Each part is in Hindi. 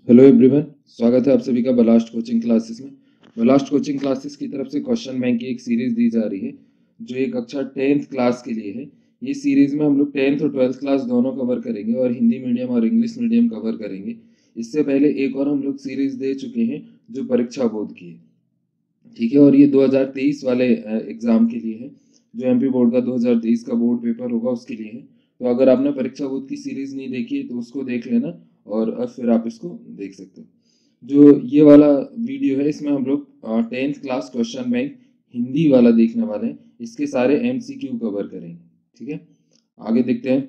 हेलो एवरीवन, स्वागत है आप सभी का बलास्ट कोचिंग क्लासेस में। बलास्ट कोचिंग क्लासेस की तरफ से क्वेश्चन बैंक की एक सीरीज दी जा रही है जो एक कक्षा 10th क्लास के लिए है। ये सीरीज में हम लोग 10th और 12th क्लास दोनों कवर करेंगे और हिंदी मीडियम और इंग्लिश मीडियम कवर करेंगे। इससे पहले एक और हम लोग सीरीज दे चुके हैं जो परीक्षा बोर्ड की है, ठीक है। और ये 2023 वाले एग्जाम के लिए है, जो एमपी बोर्ड का 2023 का बोर्ड पेपर होगा उसके लिए है। तो अगर आपने परीक्षा बोर्ड की सीरीज नहीं देखी है तो उसको देख लेना और फिर आप इसको देख सकते हो। जो ये वाला वीडियो है इसमें हम लोग 10th class question bank Hindi वाला देखने वाले हैं। इसके सारे एमसीक्यू कवर करेंगे, ठीक है। आगे देखते हैं।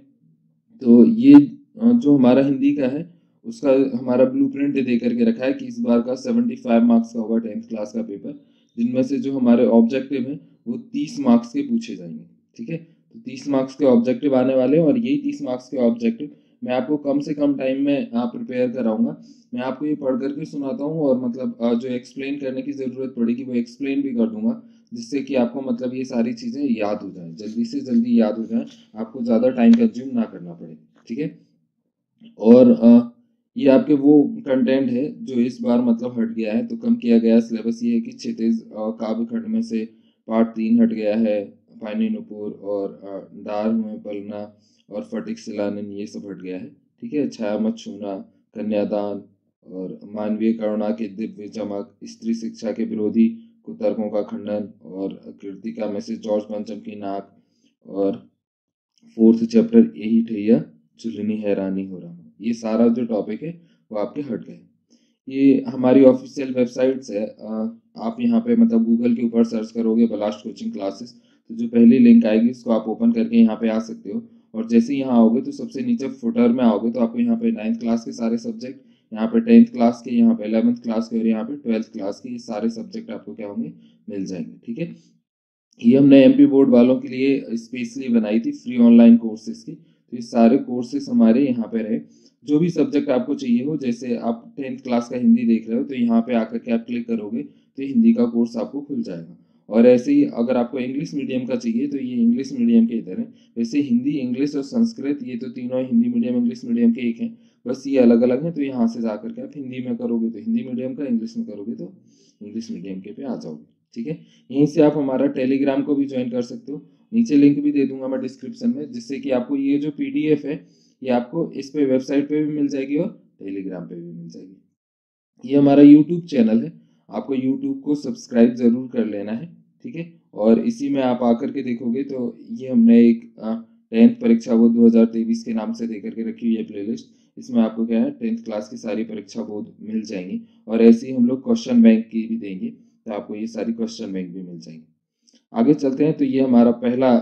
तो ये जो हमारा हिंदी का है उसका हमारा ब्लूप्रिंट दे करके रखा है कि इस बार का 75 मार्क्स का होगा 10th क्लास का पेपर, जिनमें से जो हमारे ऑब्जेक्टिव हैं वो 30 मार्क्स के पूछे जाएंगे, ठीक है। तो 30 मार्क्स के ऑब्जेक्टिव आने वाले हैं और यही 30 मार्क्स के ऑब्जेक्टिव मैं आपको कम से कम टाइम में प्रिपेयर कराऊंगा। मैं आपको ये पढ़ करके सुनाता हूँ और मतलब जो एक्सप्लेन करने की ज़रूरत पड़ेगी वो एक्सप्लेन भी कर दूंगा, जिससे कि आपको मतलब ये सारी चीज़ें याद हो जाएं, जल्दी से जल्दी याद हो जाएं, आपको ज़्यादा टाइम कंज्यूम ना करना पड़े, ठीक है। और ये आपके वो कंटेंट है जो इस बार मतलब हट गया है, तो कम किया गया है सिलेबस। ये है कि क्षितिज काव्य खंड में से पार्ट 3 हट गया है, पानी नुपुर और दार में पलना और फटिक सिलानन, ये सब हट गया है, ठीक है। छाया मत छूना, कन्यादान और मानवीय करुणा के दिव्य चमक, स्त्री शिक्षा के विरोधी कुतर्कों का खंडन और कृतिका में से जॉर्ज पंचम की नाक और 4th चैप्टर यही ठैया चुलनी हैरानी हो रहा हूँ, ये सारा जो टॉपिक है वो आपके हट गए। ये हमारी ऑफिशियल वेबसाइट्स है। आप यहाँ पे मतलब गूगल के ऊपर सर्च करोगे बलास्ट कोचिंग क्लासेस, तो जो पहली लिंक आएगी उसको आप ओपन करके यहाँ पे आ सकते हो। और जैसे ही यहाँ आओगे तो सबसे नीचे फुटर में आओगे तो आपको यहाँ पे 9th क्लास के सारे सब्जेक्ट, यहाँ पे 10th क्लास के, यहाँ पे 11th क्लास के और यहाँ पे 12th क्लास के, ये सारे सब्जेक्ट आपको क्या होंगे, मिल जाएंगे, ठीक है। ये हमने एमपी बोर्ड वालों के लिए स्पेशली बनाई थी फ्री ऑनलाइन कोर्सेज की। तो ये सारे कोर्सेज हमारे यहाँ पे रहे। जो भी सब्जेक्ट आपको चाहिए हो, जैसे आप 10th क्लास का हिंदी देख रहे हो तो यहाँ पे आकर के आप क्लिक करोगे तो हिंदी का कोर्स आपको खुल जाएगा। और ऐसे ही अगर आपको इंग्लिश मीडियम का चाहिए तो ये इंग्लिश मीडियम के इधर है। वैसे हिंदी, इंग्लिश और संस्कृत ये तो तीनों हिंदी मीडियम इंग्लिश मीडियम के एक हैं, बस ये अलग अलग हैं। तो यहाँ से जाकर के आप हिंदी में करोगे तो हिंदी मीडियम का, इंग्लिश में करोगे तो इंग्लिश मीडियम के पे आ जाओगे, ठीक है। यहीं से आप हमारा टेलीग्राम को भी ज्वाइन कर सकते हो, नीचे लिंक भी दे दूंगा मैं डिस्क्रिप्शन में, जिससे कि आपको ये जो पीडीएफ है ये आपको इस पे वेबसाइट पे भी मिल जाएगी और टेलीग्राम पे भी मिल जाएगी। ये हमारा यूट्यूब चैनल है, आपको यूट्यूब को सब्सक्राइब जरूर कर लेना है, ठीक है। और इसी में आप आकर के देखोगे तो ये हमने एक 10th परीक्षा बोर्ड 2023 के नाम से दे करके रखी हुई है प्लेलिस्ट। इसमें आपको क्या है 10th क्लास की सारी परीक्षा बोर्ड मिल जाएंगी और ऐसे ही हम लोग क्वेश्चन बैंक की भी देंगे, तो आपको ये सारी क्वेश्चन बैंक भी मिल जाएंगी। आगे चलते हैं। तो ये हमारा पहला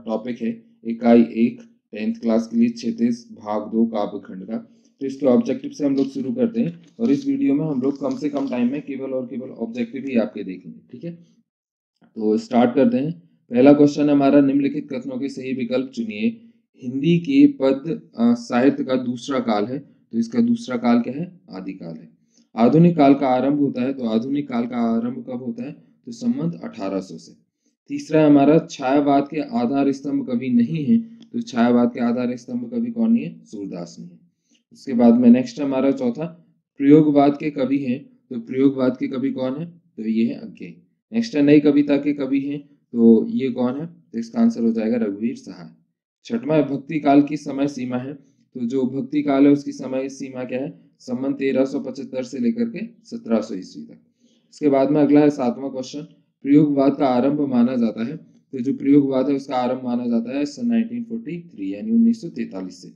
टॉपिक है, इकाई 1 10th क्लास के लिए क्षितिज भाग 2 काव्य खंड का। तो इसके ऑब्जेक्टिव से हम लोग शुरू करते हैं और इस वीडियो में हम लोग कम से कम टाइम में केवल और केवल ऑब्जेक्टिव ही आपके देखेंगे, ठीक है। तो स्टार्ट करते हैं। पहला क्वेश्चन है हमारा, निम्नलिखित कथनों के सही विकल्प चुनिए। हिंदी के पद साहित्य का दूसरा काल है, तो इसका दूसरा काल क्या है, आदिकाल है। आधुनिक काल का आरंभ होता है, तो आधुनिक काल का आरंभ कब होता है, तो संबंध 1800 से। तीसरा है हमारा, छायावाद के आधार स्तंभ कवि नहीं है, तो छायावाद के आधार स्तंभ कवि कौन नहीं है, सूरदास नहीं है। उसके बाद में नेक्स्ट हमारा चौथा, प्रयोगवाद के कवि हैं, तो प्रयोगवाद के कवि कौन है, तो ये है अज्ञेय। नेक्स्ट है, नई कविता के कवि हैं, तो ये कौन है, तो इसका आंसर हो जाएगा रघुवीर सहाय। छठवां है, भक्ति काल की समय सीमा है, तो जो भक्ति काल है उसकी समय सीमा क्या है, संबंध 1375 से लेकर के 1700 ईस्वी तक। इसके बाद में अगला है 7वां क्वेश्चन, प्रयोगवाद का आरंभ माना जाता है, तो जो प्रयोगवाद है उसका आरंभ माना जाता है सन 1943 यानी 1943 से।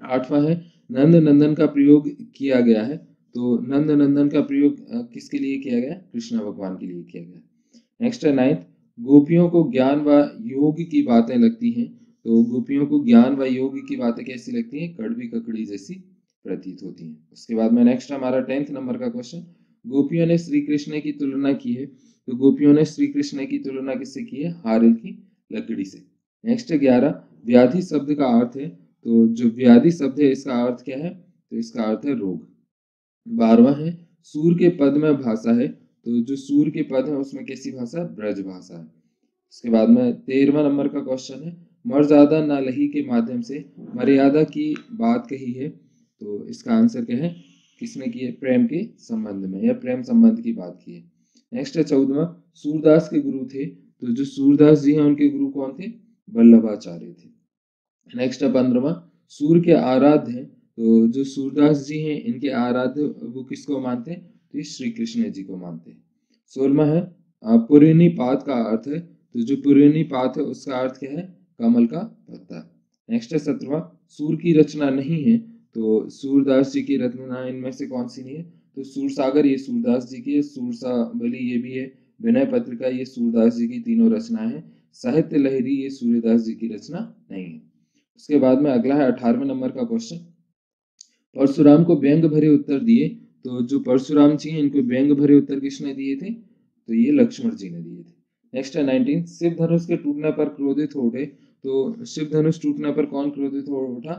8वां है, नंद नंदन का प्रयोग किया गया है, तो नंद नंदन का प्रयोग किसके लिए किया गया, कृष्ण भगवान के लिए किया गया। नेक्स्ट है 9th, गोपियों को ज्ञान व योग की बातें लगती हैं, तो गोपियों को ज्ञान व योग की बातें कैसी लगती हैं, कड़वी ककड़ी जैसी प्रतीत होती हैं। उसके बाद में नेक्स्ट हमारा 10th नंबर का क्वेश्चन, गोपियों ने श्री कृष्ण की तुलना की है, तो गोपियों ने श्री कृष्ण की तुलना किससे की है, हारिल की लकड़ी से। नेक्स्ट 11, व्याधि शब्द का अर्थ है, तो जो व्याधि शब्द है इसका अर्थ क्या है, तो इसका अर्थ है रोग। 12वां है, सूर के पद में भाषा है, तो जो सूर के पद है उसमें कैसी भाषा, ब्रज भाषा है। उसके बाद में 13वां नंबर का क्वेश्चन है, मर्यादा नालही के माध्यम से मर्यादा की बात कही है, तो इसका आंसर क्या है, किसने की है? प्रेम के संबंध में या प्रेम संबंध की बात की है। नेक्स्ट है 14वां, सूरदास के गुरु थे, तो जो सूरदास जी हैं उनके गुरु कौन थे? वल्लभाचार्य थे। नेक्स्ट है 15वां, सूर्य के आराध्य हैं, तो जो सूरदास जी हैं इनके आराध्य वो किसको मानते हैं? तो ये श्री कृष्ण जी को मानते हैं। 16वां है पुरीनिपात का अर्थ है, तो जो पुरीनिपात है उसका अर्थ क्या है? कमल का पत्ता। नेक्स्ट है 17वां, सूर की रचना नहीं है, तो सूरदास जी की रचना इनमें से कौन सी नहीं है? तो सूरसागर ये सूरदास जी की है, सूरसावली ये भी है, विनय पत्रिका ये सूरदास जी की तीनों रचनाएं हैं, साहित्य लहरी ये सूर्यदास जी की रचना नहीं है। उसके बाद में अगला है 18वें नंबर का क्वेश्चन, परशुराम को व्यंग भरे उत्तर दिए, तो जो परशुराम जी हैं इनको व्यंग भरे उत्तर किसने दिए थे? तो ये लक्ष्मण जी ने दिए थे। नेक्स्ट है 19, शिव धनुष के टूटने पर क्रोधित हो उठे, तो शिव धनुष टूटने पर कौन क्रोधित हो उठा?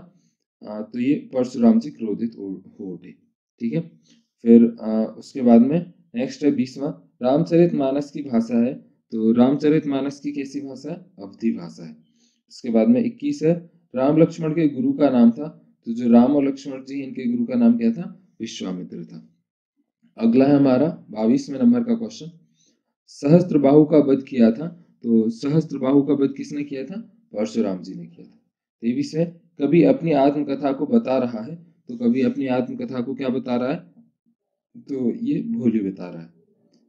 तो ये परशुराम जी क्रोधित हो उठे। ठीक है, फिर उसके बाद में नेक्स्ट है 20वां, रामचरितमानस की भाषा है, तो रामचरितमानस की कैसी भाषा है? अवधी भाषा है। उसके बाद में 21 है, राम लक्ष्मण के गुरु का नाम था, तो जो राम और लक्ष्मण जी इनके गुरु का नाम क्या था? विश्वामित्र था। अगला है हमारा 22वें नंबर का क्वेश्चन, सहस्त्रबाहु का वध किया था, तो सहस्त्रबाहु का वध किसने किया था? परशुराम जी ने किया था। 23 है, कभी अपनी आत्मकथा को बता रहा है, तो कभी अपनी आत्मकथा को क्या बता रहा है? तो ये भोली बता रहा है।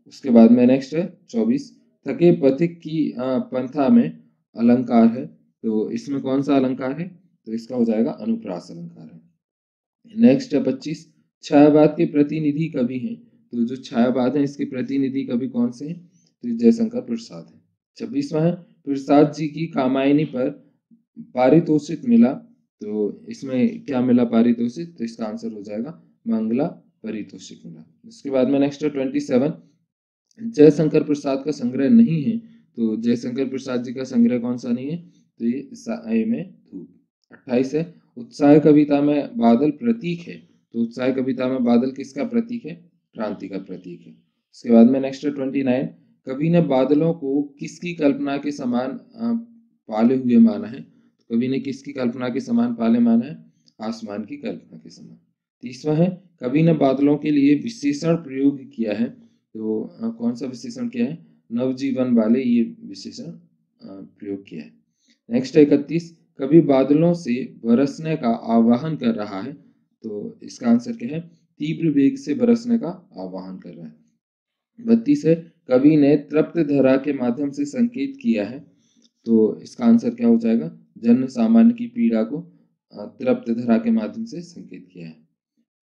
उसके बाद में नेक्स्ट है 24, थके पथिक की पंथा में अलंकार है, तो इसमें कौन सा अलंकार है? तो इसका हो जाएगा अनुप्रास अलंकार है। नेक्स्ट है 25, छायावाद के प्रतिनिधि कवि हैं, तो जो छायावाद है इसके प्रतिनिधि कवि कौन से हैं? तो जयशंकर प्रसाद है। 26वां है, प्रसाद जी की कामायनी पर पारितोषिक मिला, तो इसमें क्या मिला पारितोषिक? तो इसका आंसर हो जाएगा मंगला पारितोषिक मिला। उसके बाद में नेक्स्ट है 27, जयशंकर प्रसाद का संग्रह नहीं है, तो जयशंकर प्रसाद जी का संग्रह कौन सा नहीं है? तो ये साए में धूप। 28 है, उत्साह कविता में बादल प्रतीक है, तो उत्साह कविता में बादल किसका प्रतीक है? क्रांति का प्रतीक है। उसके बाद में नेक्स्ट है 29, कवि ने बादलों को किसकी कल्पना के समान पाले हुए माना है, तो कवि ने किसकी कल्पना के समान पाले माना है? आसमान की कल्पना के समान। 30वां है, कवि ने बादलों के लिए विशेषण प्रयोग किया है, तो कौन सा विशेषण किया है? नवजीवन वाले ये विशेषण प्रयोग किया है। नेक्स्ट 31, कवि बादलों से बरसने का आह्वान कर रहा है, तो इसका आंसर क्या है? तीव्र वेग से बरसने का आह्वान कर रहा है। 32 है, कवि ने तृप्त धरा के माध्यम से संकेत किया है, तो इसका आंसर क्या हो जाएगा? जन सामान्य की पीड़ा को तृप्त धरा के माध्यम से संकेत किया है।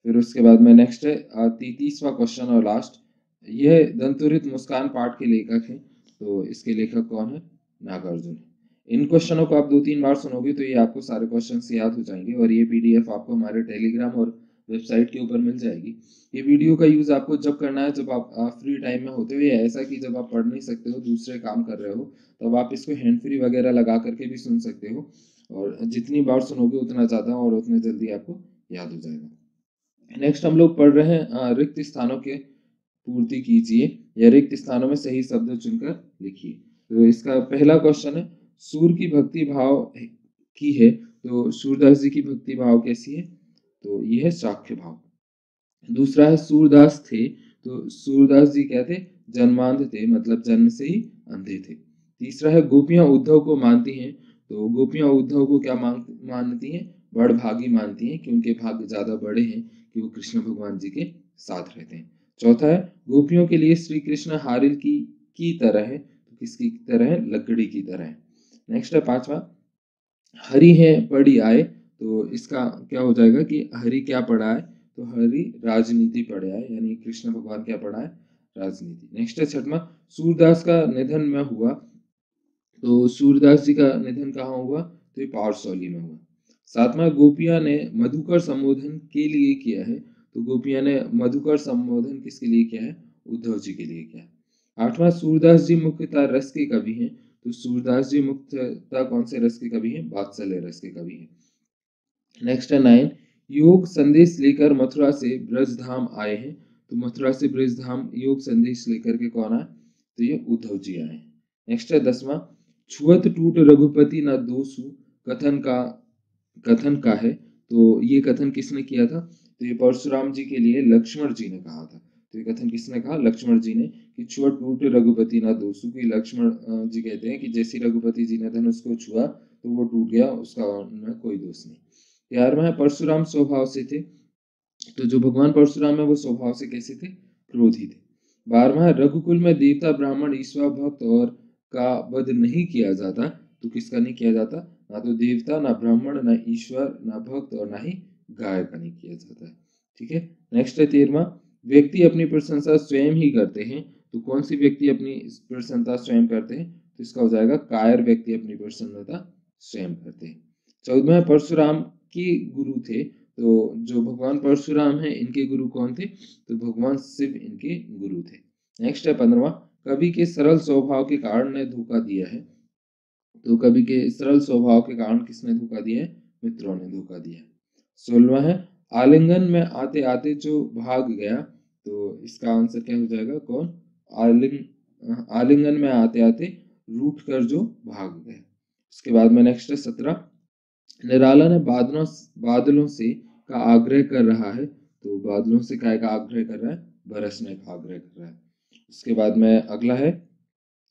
फिर उसके बाद में नेक्स्ट है 33वां क्वेश्चन और लास्ट, यह दंतुरित मुस्कान पाठ के लेखक हैं, तो इसके लेखक कौन है? नागार्जुन है। इन क्वेश्चनों को आप 2-3 बार सुनोगे तो ये आपको सारे क्वेश्चंस याद हो जाएंगे, और ये पीडीएफ आपको हमारे टेलीग्राम और वेबसाइट के ऊपर मिल जाएगी। ये वीडियो का यूज आपको जब करना है जब आप फ्री टाइम में होते हो, या ऐसा कि जब आप पढ़ नहीं सकते हो, दूसरे काम कर रहे हो, तब आप इसको हैंड फ्री वगैरह लगा करके भी सुन सकते हो, और जितनी बार सुनोगे उतना ज़्यादा और उतने जल्दी आपको याद हो जाएगा। नेक्स्ट हम लोग पढ़ रहे हैं रिक्त स्थानों के पूर्ति कीजिए, या रिक्त स्थानों में सही शब्द चुनकर लिखिए। तो इसका पहला क्वेश्चन है, सूर की भक्ति भाव की है, तो सूरदास जी की भक्ति भाव कैसी है? तो ये है साख्य भाव। दूसरा है सूरदास थे, तो सूरदास जी क्या थे? जन्मांध थे, मतलब जन्म से ही अंधे थे। तीसरा है गोपियां उद्धव को मानती हैं, तो गोपियां उद्धव को क्या मानती हैं? बड़भागी मानती हैं, कि उनके भाग्य ज्यादा बड़े हैं कि वो कृष्ण भगवान जी के साथ रहते हैं। चौथा है गोपियों के लिए श्री कृष्ण हारिल की तरह है, तो किसकी तरह है? लकड़ी की तरह है। नेक्स्ट है 5वां, हरि है पढ़ी आए, तो इसका क्या हो जाएगा कि हरि क्या पढ़ा है? तो हरि राजनीति पढ़े आए, यानी कृष्ण भगवान क्या पढ़ा है? राजनीति। नेक्स्ट है 6वां, सूरदास का निधन में हुआ, तो सूरदास जी का निधन कहाँ हुआ? तो ये पारसौली में हुआ। 7वां, गोपियां ने मधुकर संबोधन के लिए किया है, तो गोपियां ने मधुकर संबोधन किसके लिए किया है? उद्धव जी के लिए किया है। 8वां, सूरदास जी मुख्यतः रस के कवि हैं, तो सूरदास जी मुख्यतः कौन से रस के कवि हैं? वात्सल्य रस के कवि हैं। नेक्स्ट है 9, योग संदेश लेकर मथुरा से ब्रजधाम आए हैं, तो मथुरा से ब्रजधाम योग संदेश लेकर के कौन आए? तो ये उद्धव जी आए हैं। नेक्स्ट है 10वां, छुअत टूट रघुपति न दोषु कथन का है, तो ये कथन किसने किया था? तो ये परशुराम जी के लिए लक्ष्मण जी ने कहा था। तो ये कथन किसने कहा? लक्ष्मण जी ने, कि छुआ टूट रघुपति ना दोसु, कि लक्ष्मण जी कहते हैं कि जैसे रघुपति जी ने धनुष को छुआ तो वो टूट गया, उसका उनमें कोई दोष नहीं। 11वां है परशुराम स्वभाव से थे। तो जो भगवान परशुराम है वो स्वभाव से कैसे थे? क्रोधी थे। 12वां है रघुकुल में देवता ब्राह्मण ईश्वर भक्त और का वध नहीं किया जाता। तो किसका नहीं किया जाता? ना तो देवता, ना ब्राह्मण, ना ईश्वर, ना भक्त और ना ही गाय का नहीं किया जाता है। ठीक है। नेक्स्ट है 13वां, व्यक्ति अपनी प्रशंसा स्वयं ही करते हैं। तो कौन सी व्यक्ति अपनी प्रशंसा स्वयं करते हैं? तो इसका हो जाएगा कायर व्यक्ति अपनी प्रसन्नता स्वयं करते हैं। 14वां परशुराम के गुरु थे। तो जो भगवान परशुराम है इनके गुरु कौन थे? तो भगवान शिव इनके गुरु थे। नेक्स्ट है 15वां, कवि के सरल स्वभाव के कारण ने धोखा दिया है। तो कवि के सरल स्वभाव के कारण किसने धोखा दिया है? मित्रों ने धोखा दिया है। 16वां है आलिंगन में आते आते जो भाग गया। तो इसका आंसर क्या हो जाएगा? कौन? आलिंगन में आते आते रूठ कर जो भाग गया। उसके बाद में नेक्स्ट है 17, निराला ने बादलों से का आग्रह कर रहा है। तो बादलों से काय का आग्रह कर रहा है? बरसने का आग्रह कर रहा है। उसके बाद में अगला है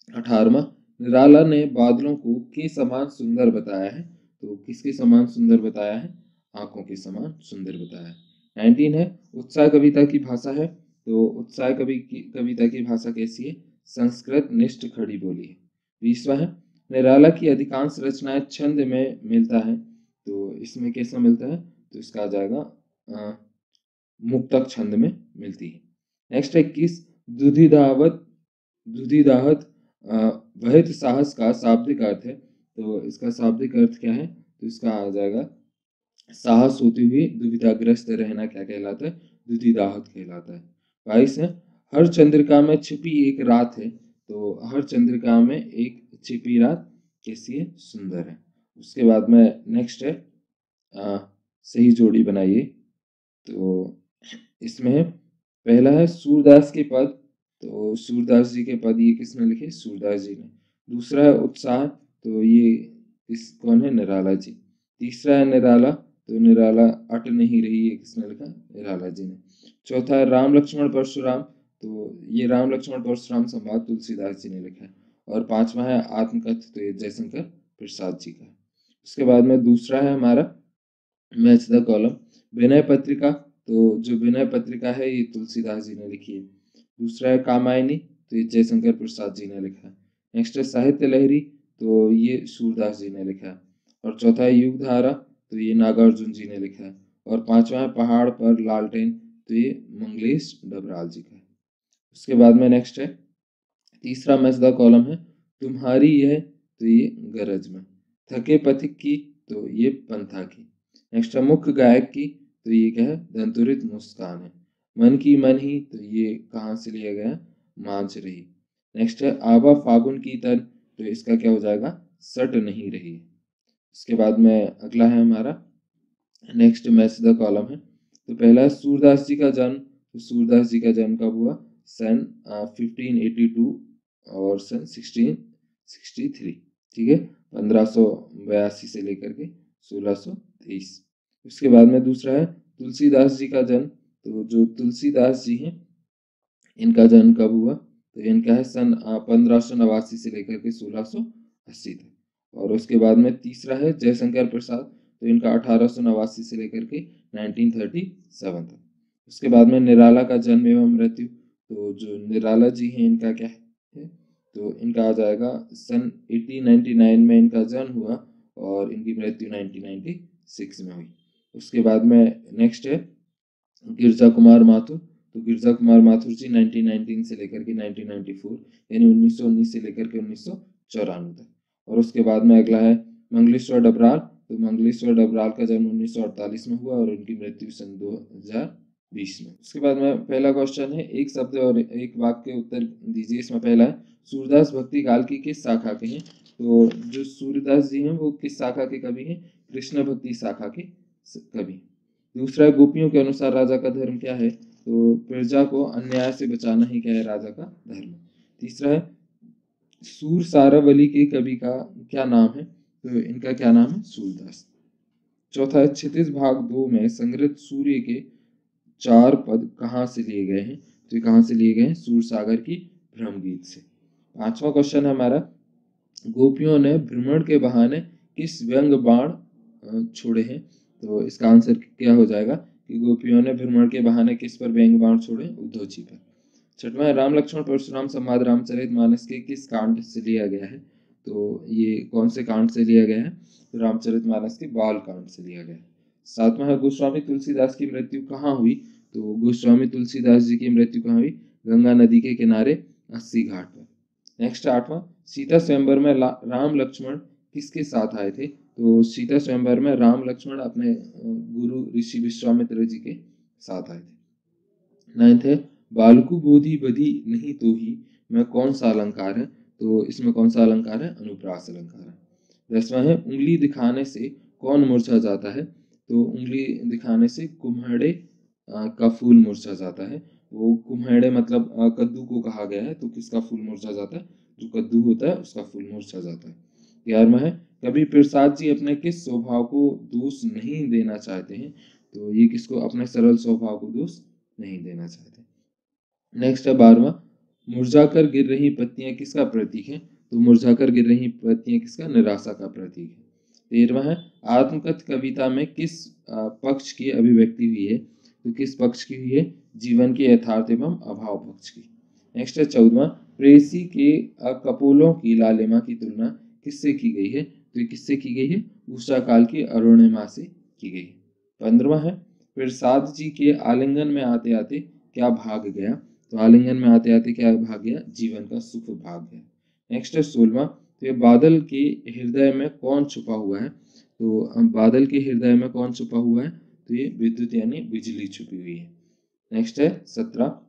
18वां, निराला ने बादलों को के समान सुंदर बताया है। तो किसके समान सुंदर बताया है? आंखों के समान सुंदर बताया है। 19 है उत्साह कविता की भाषा है। तो उत्साह कविता की भाषा कैसी है? संस्कृत निष्ठ खड़ी बोली है। 20वां है निराला की अधिकांश रचनाएं छंद में मिलता है। तो इसमें कैसा मिलता है? तो इसका आ जाएगा मुक्तक छंद में मिलती है। नेक्स्ट है 21, दुधिदाहत वहित साहस का शाब्दिक अर्थ है। तो इसका शाब्दिक अर्थ क्या है? तो इसका आ जाएगा साहस होते हुए दुविधाग्रस्त रहना क्या कहलाता है? दुधिदाहत कहलाता है। 22 है हर चंद्रिका में छिपी एक रात है। तो हर चंद्रिका में एक छिपी रात कैसी है? सुंदर है। उसके बाद में नेक्स्ट है सही जोड़ी बनाइए। तो इसमें पहला है सूरदास के पद। तो सूरदास जी के पद ये किसने लिखे? सूरदास जी ने। दूसरा है उत्साह। तो ये कौन है? निराला जी। तीसरा है निराला। तो निराला अट नहीं रही, ये किसने लिखा? निराला जी ने। चौथा है राम लक्ष्मण परशुराम। तो ये राम लक्ष्मण परशुराम संवाद तुलसीदास जी ने लिखा है। और 5वां है आत्मकथ। तो ये जयशंकर प्रसाद जी का है। उसके बाद में दूसरा है हमारा match the column, Vinay Patrika. तो जो विनय पत्रिका है ये तुलसीदास जी ने लिखी है। दूसरा है कामायनी। तो ये जयशंकर प्रसाद जी ने लिखा है। नेक्स्ट है साहित्य लहरी। तो ये सूरदास जी ने लिखा है। और चौथा है युग धारा। तो ये नागार्जुन जी ने लिखा है। और 5वां है पहाड़ पर लालटेन। तो ये मंगलेश डबराल जी का है। उसके बाद में नेक्स्ट है तीसरा मैच द कॉलम है तुम्हारी यह। तो ये गरज में। थके पथिक की। तो ये पंथा की। नेक्स्ट है मुख्य गायक की। तो ये क्या है? दंतुरित मुस्कान है। मन की मन ही। तो ये कहाँ से लिया गया? मांझ रही। नेक्स्ट है आबा फागुन की तर। तो इसका क्या हो जाएगा? सट नहीं रही। उसके बाद में अगला है हमारा नेक्स्ट मैच द कॉलम है। तो पहला है सूरदास जी का जन्म। तो सूरदास जी का जन्म कब हुआ? सन 1582 और सन 1663। ठीक है। 1582 से लेकर के 1623। उसके बाद में दूसरा है तुलसीदास जी का जन्म। तो जो तुलसीदास जी हैं इनका जन्म कब हुआ? तो इनका है सन 1589 से लेकर के 1680 तक। और उसके बाद में तीसरा है जयशंकर प्रसाद। तो इनका 1889 से लेकर के 1937 तक। उसके बाद में निराला का जन्म एवं मृत्यु। तो जो निराला जी हैं इनका क्या है? तो इनका आ जाएगा सन 1899 में इनका जन्म हुआ और इनकी मृत्यु 1996 में हुई। उसके बाद में नेक्स्ट है गिरजा कुमार माथुर। तो गिरजा कुमार माथुर जी 1919 से लेकर के 1994 यानी 1919 से लेकर के 1994 तक। और उसके बाद में अगला है मंगलेश्वर डबराल। तो मंगलेश्वर डबराल का जन्म 1948 में हुआ और उनकी मृत्यु सन 2020 में। उसके बाद में पहला क्वेश्चन है एक शब्द और एक वाक्य उत्तर दीजिए। इसमें पहला है सूरदास भक्ति काल की किस शाखा के हैं? तो जो सूरदास जी हैं वो किस शाखा के कवि हैं? कृष्ण भक्ति शाखा के कवि। दूसरा गोपियों के अनुसार राजा का धर्म क्या है? तो प्रजा को अन्याय से बचाना ही क्या है राजा का धर्म। तीसरा है सूर सारावली के कवि का क्या नाम है? तो इनका क्या नाम है? सूरदास। चौथा है क्षितिज भाग 2 में संग्रहित सूर्य के 4 पद कहाँ से लिए गए हैं? तो ये कहाँ से लिए गए हैं? सूरसागर की भ्रमगीत से। 5वां क्वेश्चन है हमारा, गोपियों ने भ्रमण के बहाने किस व्यंग बाण छोड़े हैं? तो इसका आंसर क्या हो जाएगा कि गोपियों ने भ्रमण के बहाने किस पर व्यंग बाण छोड़े? उद्धव जी पर। 6वां है, राम लक्ष्मण परशुराम संवाद रामचरितमानस के किस कांड से लिया गया है? तो ये कौन से कांड से लिया गया है? तो रामचरितमानस के बाल कांड से लिया गया है। 7वां है, गोस्वामी तुलसीदास की मृत्यु कहाँ हुई? तो गोस्वामी तुलसीदास जी की मृत्यु कहाँ हुई? गंगा नदी के किनारे अस्सी घाट पर। नेक्स्ट 8वां, सीता स्वयंवर में राम लक्ष्मण किसके साथ आए थे? तो सीता स्वयंवर में राम लक्ष्मण अपने गुरु ऋषि विश्वामित्र जी के साथ आए थे। 9th है, बालकु बोधि बधि नहीं तो ही में कौन सा अलंकार है? तो इसमें कौन सा अलंकार है? अनुप्रास अलंकार है। 10वां है, उंगली दिखाने से कौन मुरझा जाता है? तो उंगली दिखाने से कुम्हड़े का फूल मुरझा जाता है। वो कुम्हड़े मतलब कद्दू को कहा गया है, तो किसका फूल मुरझा जाता है? जो कद्दू होता है उसका फूल मुरझा जाता है। 11वां है, कवि प्रसाद जी अपने किस स्वभाव को दोष नहीं देना चाहते हैं? तो ये किसको? अपने सरल स्वभाव को दोष नहीं देना चाहते। नेक्स्ट है 12वां, मुरझाकर गिर रही पत्तियां किसका प्रतीक है? तो मुरझाकर गिर रही पत्तियां किसका? निराशा का प्रतीक है। 13वां है, आत्मकथ कविता में किस पक्ष की अभिव्यक्ति हुई है? तो किस पक्ष की हुई है? जीवन के यथार्थ एवं अभाव पक्ष की। नेक्स्ट है 14वां, प्रेयसी के कपोलों की लालिमा की तुलना किससे की गई है? तो ये किससे की गई है? उषा काल की अरुणिमा से की गई है। 15वां है, प्रसाद जी के आलिंगन में आते आते क्या भाग गया? तो आलिंगन में आते आते क्या भाग गया? जीवन का सुख भाग गया। नेक्स्ट है 16वां, तो ये बादल के हृदय में कौन छुपा हुआ है? तो बादल के हृदय में कौन छुपा हुआ है? तो ये विद्युत यानी बिजली छुपी हुई है। नेक्स्ट है 17,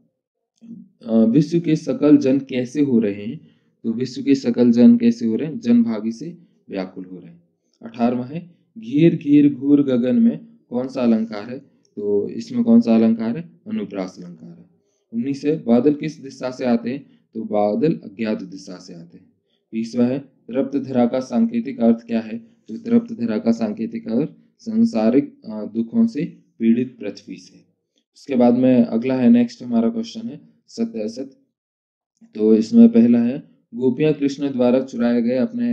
विश्व के सकल जन कैसे हो रहे हैं? तो विश्व के सकल जन कैसे हो रहे हैं? जन भागी से व्याकुल हो रहे हैं। 18वां है, घीर घीर घूर गगन में कौन सा अलंकार है? तो इसमें कौन सा अलंकार है? अनुप्रास अलंकार है। 19 है, बादल किस दिशा से आते हैं? तो बादल अज्ञात दिशा से आते हैं। 20वां है, तृप्त धरा का सांकेतिक अर्थ क्या है? तो तृप्त धरा का सांकेतिक अर्थ सांसारिक दुखों से पीड़ित पृथ्वी से। उसके बाद में अगला है, नेक्स्ट हमारा क्वेश्चन है सत्य असत। तो इसमें पहला है, गोपियां कृष्ण द्वारा चुराए गए अपने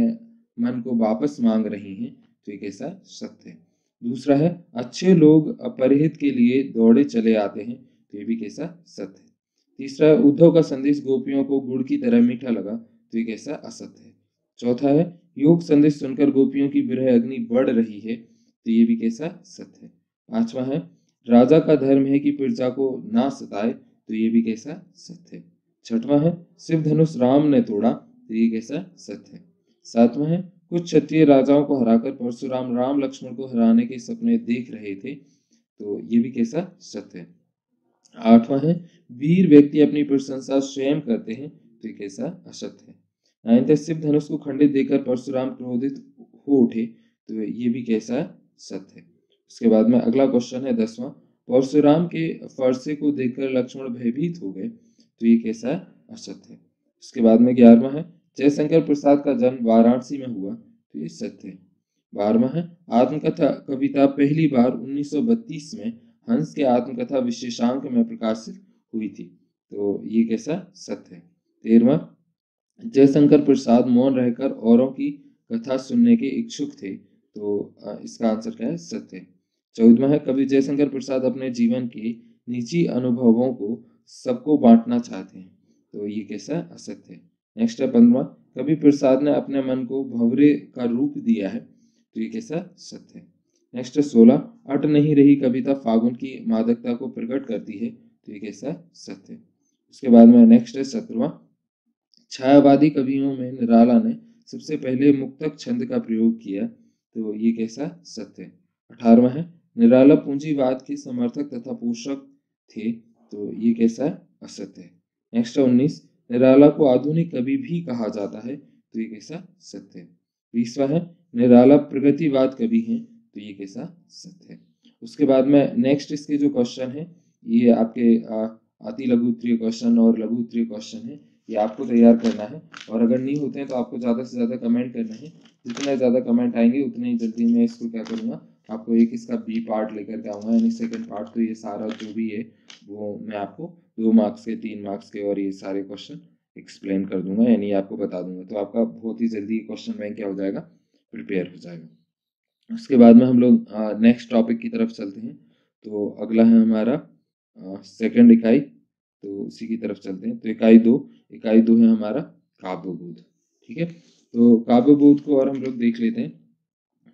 मन को वापस मांग रही हैं, तो ये कैसा? सत्य है। दूसरा है, अच्छे लोग अपरहित के लिए दौड़े चले आते हैं, तो ये भी कैसा? सत्य है। तीसरा है, उद्धव का संदेश गोपियों को गुड़ की तरह मीठा लगा, तो ये कैसा? असत्य है। चौथा है, योग संदेश सुनकर गोपियों की विरह अग्नि बढ़ रही है, तो ये भी कैसा? सत्य है। पांचवा है, राजा का धर्म है कि प्रजा को ना सताए, तो ये भी कैसा? सत्य है। छठवां है, शिव धनुष राम ने तोड़ा, तो ये कैसा? सत्य है। सातवां है, कुछ क्षत्रिय राजाओं को हराकर परशुराम राम लक्ष्मण को हराने के सपने देख रहे थे, तो ये भी कैसा? सत्य है। आठवां है, वीर व्यक्ति अपनी प्रशंसा स्वयं करते हैं, तो ये कैसा? असत्य है। नाइन्थ है, शिव धनुष को खंडित देकर परशुराम क्रोधित हो उठे, तो ये भी कैसा? सत्य है। उसके बाद में अगला क्वेश्चन है 10वां, परशुराम के फरसे को देखकर लक्ष्मण भयभीत हो गए, तो ये कैसा? असत्य है। उसके बाद में 11वां है, जयशंकर प्रसाद का जन्म वाराणसी में हुआ, तो ये सत्य है। 12वां है, आत्मकथा कविता पहली बार 1932 में हंस के आत्मकथा विशेषांक में प्रकाशित हुई थी, तो ये कैसा? सत्य है। 13वां, जयशंकर प्रसाद मौन रहकर औरों की कथा सुनने के इच्छुक थे, तो इसका आंसर क्या है? सत्य है। 14वां है, कवि जयशंकर प्रसाद अपने जीवन के निजी अनुभवों को सबको बांटना चाहते हैं, तो ये कैसा? असत्य है। नेक्स्ट है 15वां, कवि प्रसाद ने अपने मन को भंवरे का रूप दिया है, तो ये कैसा? सत्य है। नेक्स्ट है 16, अट नहीं रही कविता फागुन की मादकता को प्रकट करती है, तो ये कैसा? सत्य है। उसके बाद में नेक्स्ट है 17वां, छायावादी कवियों में निराला ने सबसे पहले मुक्तक छंद का प्रयोग किया, तो ये कैसा? सत्य है। 18वां है, निराला पूंजीवाद के समर्थक तथा पोषक थे, तो ये कैसा? असत्य है। नेक्स्ट है 19, निराला को आधुनिक कवि भी कहा जाता है, तो ये कैसा? सत्य है। 20वां है, निराला प्रगतिवाद कवि हैं, तो ये कैसा? सत्य है। उसके बाद में नेक्स्ट इसके जो क्वेश्चन है, ये आपके अति लघु उत्तरीय क्वेश्चन और लघु उत्तरीय क्वेश्चन है, ये आपको तैयार करना है, और अगर नहीं होते हैं तो आपको ज़्यादा से ज़्यादा कमेंट करना है। जितने ज़्यादा कमेंट आएंगे उतने ही जल्दी मैं इसको क्या करूँगा, आपको एक इसका बी पार्ट लेकर के आऊँगा, यानी सेकंड पार्ट। तो ये सारा जो भी है वो मैं आपको 2 मार्क्स के, 3 मार्क्स के और ये सारे क्वेश्चन एक्सप्लेन कर दूंगा, यानी आपको बता दूंगा। तो आपका बहुत ही जल्दी क्वेश्चन बैंक क्या हो जाएगा, प्रिपेयर हो जाएगा। उसके बाद में हम लोग नेक्स्ट टॉपिक की तरफ चलते हैं। तो अगला है हमारा सेकंड इकाई, तो उसी की तरफ चलते हैं। तो इकाई दो है हमारा काव्यबोध। ठीक है, तो काव्यबोध को और हम लोग देख लेते हैं।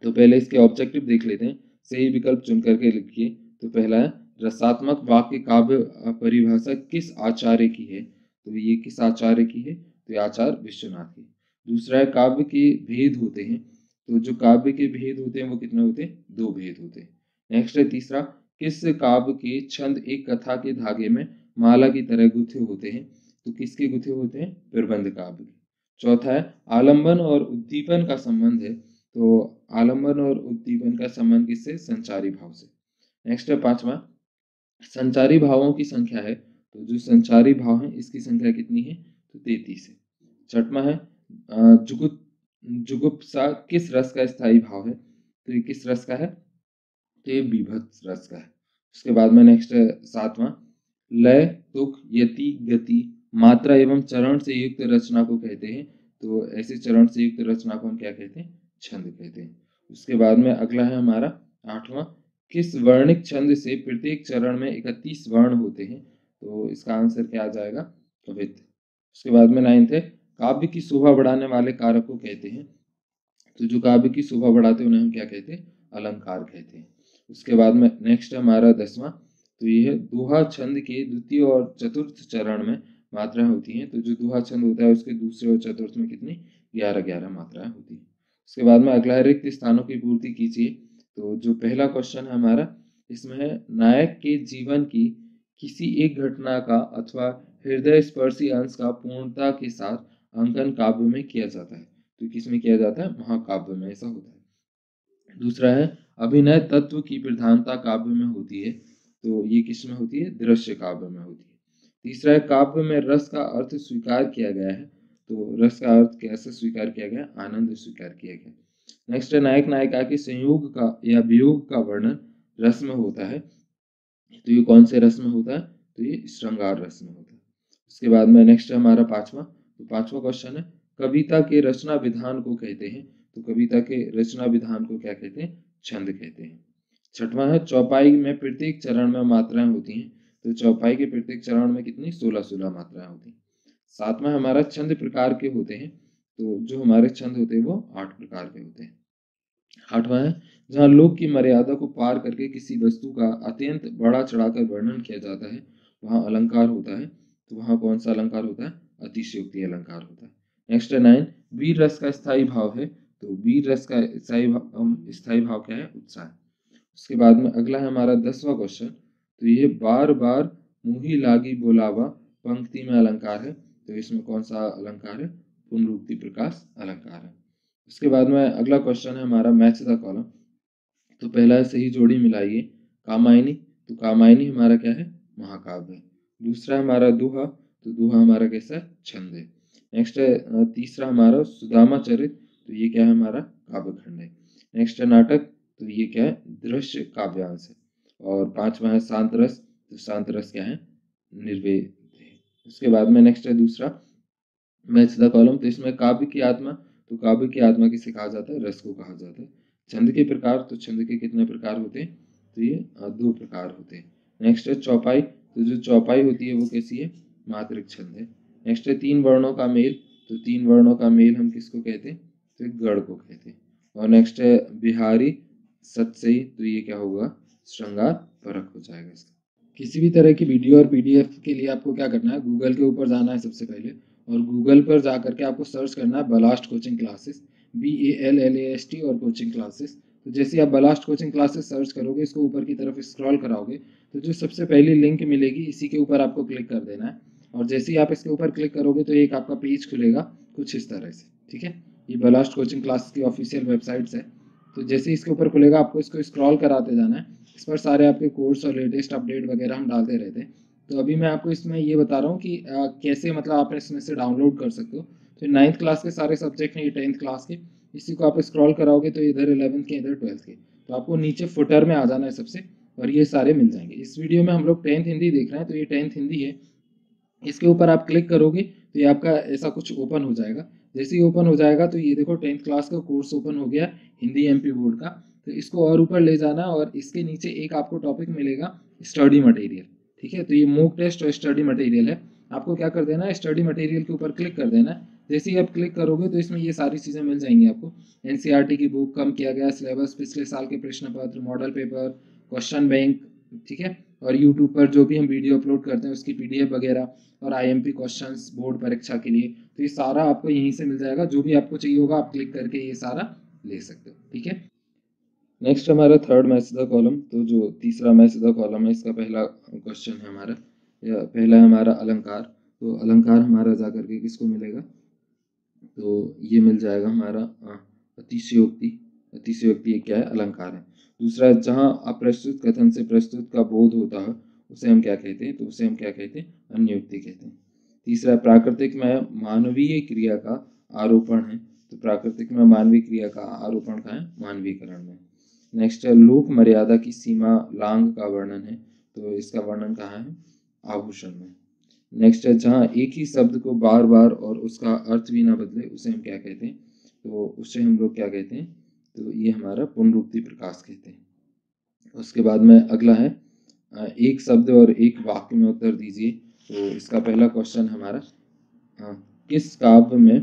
तो पहले इसके ऑब्जेक्टिव देख लेते हैं। सही विकल्प चुन करके लिखिए। तो पहला है रसात्मक वाक्य काव्य परिभाषा किस आचार्य की है, तो ये किस आचार्य की है, तो ये आचार्य विश्वनाथ की। दूसरा है काव्य के भेद होते हैं, तो जो काव्य के भेद होते हैं वो कितने होते हैं, 2 भेद होते हैं। नेक्स्ट है तीसरा, किस काव्य के छंद एक कथा के धागे में माला की तरह गुथे होते हैं, तो किसके गुथे होते हैं, प्रबंध काव्य के। चौथा है आलंबन और उद्दीपन का संबंध है, तो आलंबन और उद्दीपन का संबंध किससे, संचारी भाव से। नेक्स्ट है पांचवा, संचारी भावों की संख्या है, तो जो संचारी भाव है इसकी संख्या कितनी है, तो 33 है। छठवां है जुगुप जुगुप्सा किस रस का स्थायी भाव है, तो ये किस रस का है, तो ये बीभत्स रस का है। उसके बाद में नेक्स्ट है सातवां, लय तुक यति गति मात्रा एवं चरण से युक्त रचना को कहते हैं, तो ऐसे चरण से युक्त रचना को हम क्या कहते हैं, छंद कहते हैं। उसके बाद में अगला है हमारा आठवां, किस वर्णिक छंद से प्रत्येक चरण में 31 वर्ण होते हैं, तो इसका आंसर क्या आ जाएगा, कवित। उसके बाद में नाइन्थ है काव्य की शोभा बढ़ाने वाले कारक को कहते हैं, तो जो काव्य की शोभा बढ़ाते हैं उन्हें हम क्या कहते हैं, अलंकार कहते हैं। उसके बाद में नेक्स्ट है हमारा 10वां, तो ये है दोहा छंद के द्वितीय और चतुर्थ चरण में मात्राएं होती हैं, तो जो दोहा छंद होता है उसके दूसरे और चतुर्थ में कितनी, 11 मात्राएं होती हैं। उसके बाद में अगला है रिक्त स्थानों की पूर्ति कीजिए। तो जो पहला क्वेश्चन है हमारा, इसमें है नायक के जीवन की किसी एक घटना का अथवा हृदय स्पर्शी अंश का पूर्णता के साथ अंकन काव्य में किया जाता है, तो किसमें किया जाता है, महाकाव्य में ऐसा होता है। दूसरा है अभिनय तत्व की प्रधानता काव्य में होती है, तो ये किसमें होती है, दृश्य काव्य में होती है। तीसरा है काव्य में रस का अर्थ स्वीकार किया गया है, तो रस का अर्थ कैसे स्वीकार किया गया, आनंद स्वीकार किया गया। नेक्स्ट है नायक नायिका के संयोग का या वियोग का वर्णन रस में होता है, तो ये कौन से रस में होता है, तो ये श्रृंगार रस में होता है। उसके बाद में नेक्स्ट है हमारा पांचवा, तो पांचवा क्वेश्चन है कविता के रचना विधान को कहते हैं, तो कविता के रचना विधान को क्या कहते हैं, छंद कहते हैं। छठवां है चौपाई में प्रत्येक चरण में मात्राएं होती हैं, तो चौपाई के प्रत्येक चरण में कितनी, 16 मात्राएं होती हैं। सातवां हमारा छंद प्रकार के होते हैं, तो जो हमारे छंद होते हैं वो 8 प्रकार के होते हैं। आठवां है जहाँ लोक की मर्यादा को पार करके किसी वस्तु का अत्यंत बड़ा चढ़ाकर वर्णन किया जाता है वहाँ अलंकार होता है, तो वहाँ कौन सा अलंकार होता है, अतिशयोक्ति अलंकार होता है। नेक्स्ट है 9, वीर रस का स्थायी भाव है, तो वीर रस का स्थायी भाव क्या है, उत्साह। उसके बाद में अगला है हमारा 10वां क्वेश्चन, तो ये बार बार मुही लागी बोलावा पंक्ति में अलंकार है, तो इसमें कौन सा अलंकार है, पुनरुक्ति प्रकाश अलंकार है। उसके बाद में अगला क्वेश्चन है हमारा मैच द कॉलम। तो पहला है सही जोड़ी मिलाइए कामायनी, तो कामायनी हमारा क्या है, महाकाव्य है। दूसरा हमारा दोहा, तो दोहा हमारा कैसा है, छंद है। नेक्स्ट है तीसरा हमारा सुदामा चरित, तो ये क्या है, हमारा काव्य खंड है। नेक्स्ट है नाटक, तो ये क्या है, दृश्य काव्यांश है। और पांचवा है शांत रस, तो शांत रस क्या है, निर्वेद है। उसके बाद में नेक्स्ट है दूसरा मैच द कॉलम, तो इसमें काव्य की आत्मा, तो काव्य की आत्मा किसे कहा जाता है, रस को कहा जाता है। छंद के प्रकार, तो छंद के कितने प्रकार होते हैं, तो ये 2 प्रकार होते हैं। नेक्स्ट है चौपाई, तो जो चौपाई होती है वो कैसी है, मात्रिक छंद है। नेक्स्ट है 3 वर्णों का मेल, तो 3 वर्णों का मेल हम किसको कहते हैं, तो एक गढ़ को कहते हैं। और नेक्स्ट है बिहारी सतसई, तो ये क्या होगा, श्रृंगार परक हो जाएगा इसका। किसी भी तरह की वीडियो और पीडीएफ के लिए आपको क्या करना है, गूगल के ऊपर जाना है सबसे पहले, और गूगल पर जा करके आपको सर्च करना है बलास्ट कोचिंग क्लासेस, BALLAST और कोचिंग क्लासेस। तो जैसे ही आप बलास्ट कोचिंग क्लासेस सर्च करोगे, इसको ऊपर की तरफ स्क्रॉल कराओगे, तो जो सबसे पहली लिंक मिलेगी इसी के ऊपर आपको क्लिक कर देना है। और जैसे ही आप इसके ऊपर क्लिक करोगे तो एक आपका पेज खुलेगा कुछ इस तरह से, ठीक है। ये बलास्ट कोचिंग क्लासेस की ऑफिशियल वेबसाइट्स है। तो जैसे ही इसके ऊपर खुलेगा आपको इसको स्क्रॉल कराते जाना है, इस पर सारे आपके कोर्स और लेटेस्ट अपडेट वगैरह हम डालते रहते हैं। तो अभी मैं आपको इसमें ये बता रहा हूँ कि कैसे मतलब आप इसमें से डाउनलोड कर सकते हो। तो 9th क्लास के सारे सब्जेक्ट हैं, ये 10th क्लास के, इसी को आप स्क्रॉल कराओगे तो इधर 11th के, इधर 12th के। तो आपको नीचे फुटर में आ जाना है सबसे, और ये सारे मिल जाएंगे। इस वीडियो में हम लोग 10th हिंदी देख रहे हैं, तो ये 10th हिंदी है। इसके ऊपर आप क्लिक करोगे तो ये आपका ऐसा कुछ ओपन हो जाएगा। जैसे ही ओपन हो जाएगा तो ये देखो 10th क्लास का कोर्स ओपन हो गया, हिंदी एमपी बोर्ड का। तो इसको और ऊपर ले जाना, और इसके नीचे एक आपको टॉपिक मिलेगा स्टडी मटेरियल। ठीक है, तो ये मॉक टेस्ट और स्टडी मटेरियल है। आपको क्या कर देना है, स्टडी मटेरियल के ऊपर क्लिक कर देना है। जैसे ही आप क्लिक करोगे तो इसमें ये सारी चीज़ें मिल जाएंगी आपको। एनसीईआरटी की बुक, कम किया गया सिलेबस, पिछले साल के प्रश्न पत्र, मॉडल पेपर, क्वेश्चन बैंक, ठीक है, और यूट्यूब पर जो भी हम वीडियो अपलोड करते हैं उसकी पीडीएफ वगैरह, और आईएमपी क्वेश्चंस बोर्ड परीक्षा के लिए। तो ये सारा आपको यहीं से मिल जाएगा। जो भी आपको चाहिए होगा आप क्लिक करके ये सारा ले सकते हो। ठीक है, नेक्स्ट हमारा थर्ड मैच द कॉलम। तो जो तीसरा मैच द कॉलम है, इसका पहला क्वेश्चन है हमारा, या पहला है हमारा अलंकार। तो अलंकार हमारा जा करके किसको मिलेगा, तो ये मिल जाएगा हमारा अतिशयोक्ति। अतिशयोक्ति एक क्या है, अलंकार है। दूसरा, जहाँ अप्रस्तुत कथन से प्रस्तुत का बोध होता है उसे हम क्या कहते हैं, तो उसे हम क्या कहते हैं, अन्योक्ति कहते हैं। तीसरा, प्राकृतिक में मानवीय क्रिया का आरोपण है। तो प्राकृतिक में मानवीय क्रिया का आरोपण का है, मानवीयकरण में। नेक्स्ट है, लोक मर्यादा की सीमा लांग का वर्णन है। तो इसका वर्णन कहाँ है, आभूषण में। नेक्स्ट है, जहाँ एक ही शब्द को बार बार और उसका अर्थ भी ना बदले उसे हम क्या कहते हैं, तो उसे हम लोग क्या कहते हैं, तो ये हमारा पुनरुक्ति प्रकाश कहते हैं। उसके बाद में अगला है, एक शब्द और एक वाक्य में उत्तर दीजिए। तो इसका पहला क्वेश्चन हमारा, किस काव्य में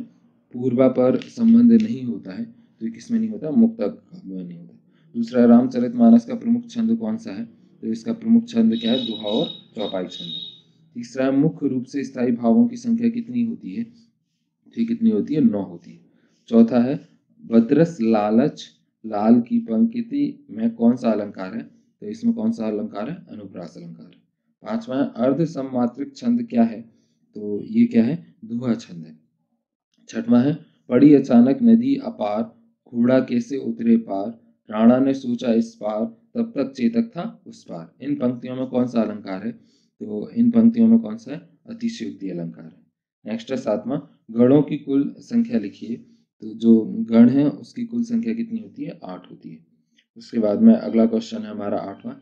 पूर्वापर संबंध नहीं होता है, तो ये किसमें नहीं होता, मुक्तक काव्य में नहीं होता। दूसरा, रामचरितमानस का प्रमुख छंद कौन सा है, तो इसका प्रमुख छंद क्या है, दोहा और चौपाई छंद है। तीसरा, मुख्य रूप से स्थायी भावों की संख्या कितनी होती है, तो ये कितनी होती है, 9 होती है। चौथा है, भद्रस लालच लाल की पंक्ति में कौन सा अलंकार है, तो इसमें कौन सा अलंकार है, अनुप्रास अलंकार है। पांचवा है, अर्ध सममात्रिक छंद क्या है, तो ये क्या है, दोहा छंद है। छठवां है, पड़ी अचानक नदी अपार, घोड़ा कैसे उतरे पार, राणा ने सोचा इस पार, तब तक चेतक था उस पार। इन पंक्तियों में कौन सा अलंकार है, तो इन पंक्तियों में कौन सा है, अतिशयोक्ति अलंकार है। नेक्स्ट है सातवां, गणों की कुल संख्या लिखिए। तो जो गण है उसकी कुल संख्या कितनी होती है, 8 होती है। उसके बाद में अगला क्वेश्चन है हमारा आठवां।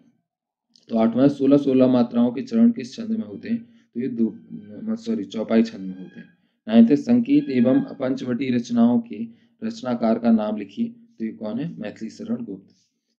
तो आठवां, 16-16 मात्राओं के चरण किस छंद में होते हैं, तो ये चौपाई छंद में होते हैं। नाइन्थ है, संगीत एवं पंचवटी रचनाओं के रचनाकार का नाम लिखिए। तो ये कौन है, मैथिली शरण गुप्त।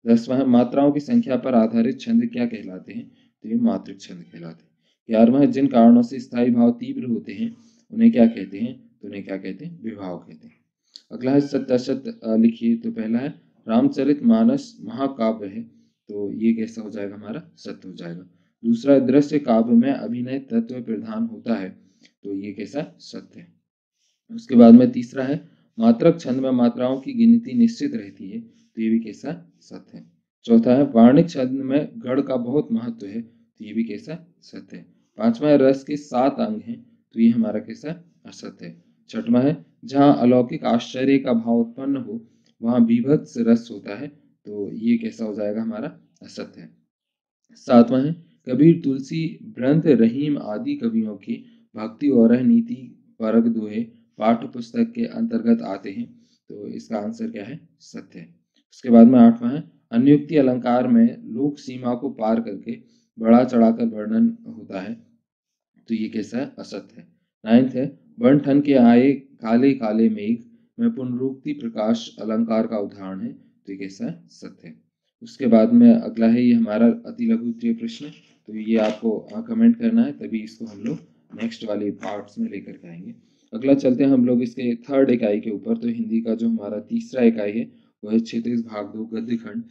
10वां है, मात्राओं की संख्या पर आधारित छंद क्या कहलाते हैं, तो ये मात्रिक छंद कहलाते हैं। 11वां है, जिन कारणों से स्थायी भाव तीव्र होते हैं उन्हें क्या कहते हैं, तो उन्हें क्या कहते हैं, विभाव कहते हैं। अगला है, सत्यासत लिखिए। तो पहला है, रामचरितमानस महाकाव्य है। तो ये कैसा हो जाएगा, हमारा सत्य हो जाएगा। दूसरा, दृश्य काव्य में अभिनय तत्व प्रधान होता है। तो ये कैसा, सत्य है। उसके बाद में तीसरा है, मात्रक छंद में मात्राओं की गिनती निश्चित रहती है। तो ये भी कैसा, सत्य है। चौथा है, वार्णिक छंद में गढ़ का बहुत महत्व है। तो ये भी कैसा, सत्य है। पांचवा है, रस के 7 अंग हैं। तो ये हमारा कैसा, असत्य है। छठवां है, जहाँ अलौकिक आश्चर्य का भाव उत्पन्न हो वहां बीभत्स रस होता है। तो ये कैसा हो जाएगा, हमारा असत्य है। सातवां है, कबीर, तुलसी, ब्रंथ, रहीम आदि कवियों की भक्ति और नीति परक दोहे पाठ्य पुस्तक के अंतर्गत आते हैं। तो इसका आंसर क्या है, सत्य है। उसके बाद में आठवां है, अन्योक्ति अलंकार में लोक सीमा को पार करके बढ़ा चढ़ाकर वर्णन होता है। तो ये कैसा है, असत्य है। नाइन्थ है, बन ठन के आए काले काले मेघ में पुनरुक्ति प्रकाश अलंकार का उदाहरण है। तो ये कैसा है, सत्य है। उसके बाद में अगला है, ये हमारा अति लघु उत्तरीय प्रश्न। तो ये आपको कमेंट करना है, तभी इसको हम लोग नेक्स्ट वाले पार्ट्स में लेकर के आएंगे। अगला चलते हैं हम लोग इसके थर्ड इकाई के ऊपर। तो हिंदी का जो हमारा तीसरा इकाई है वो है 36 भाग 2 गद्य खंड।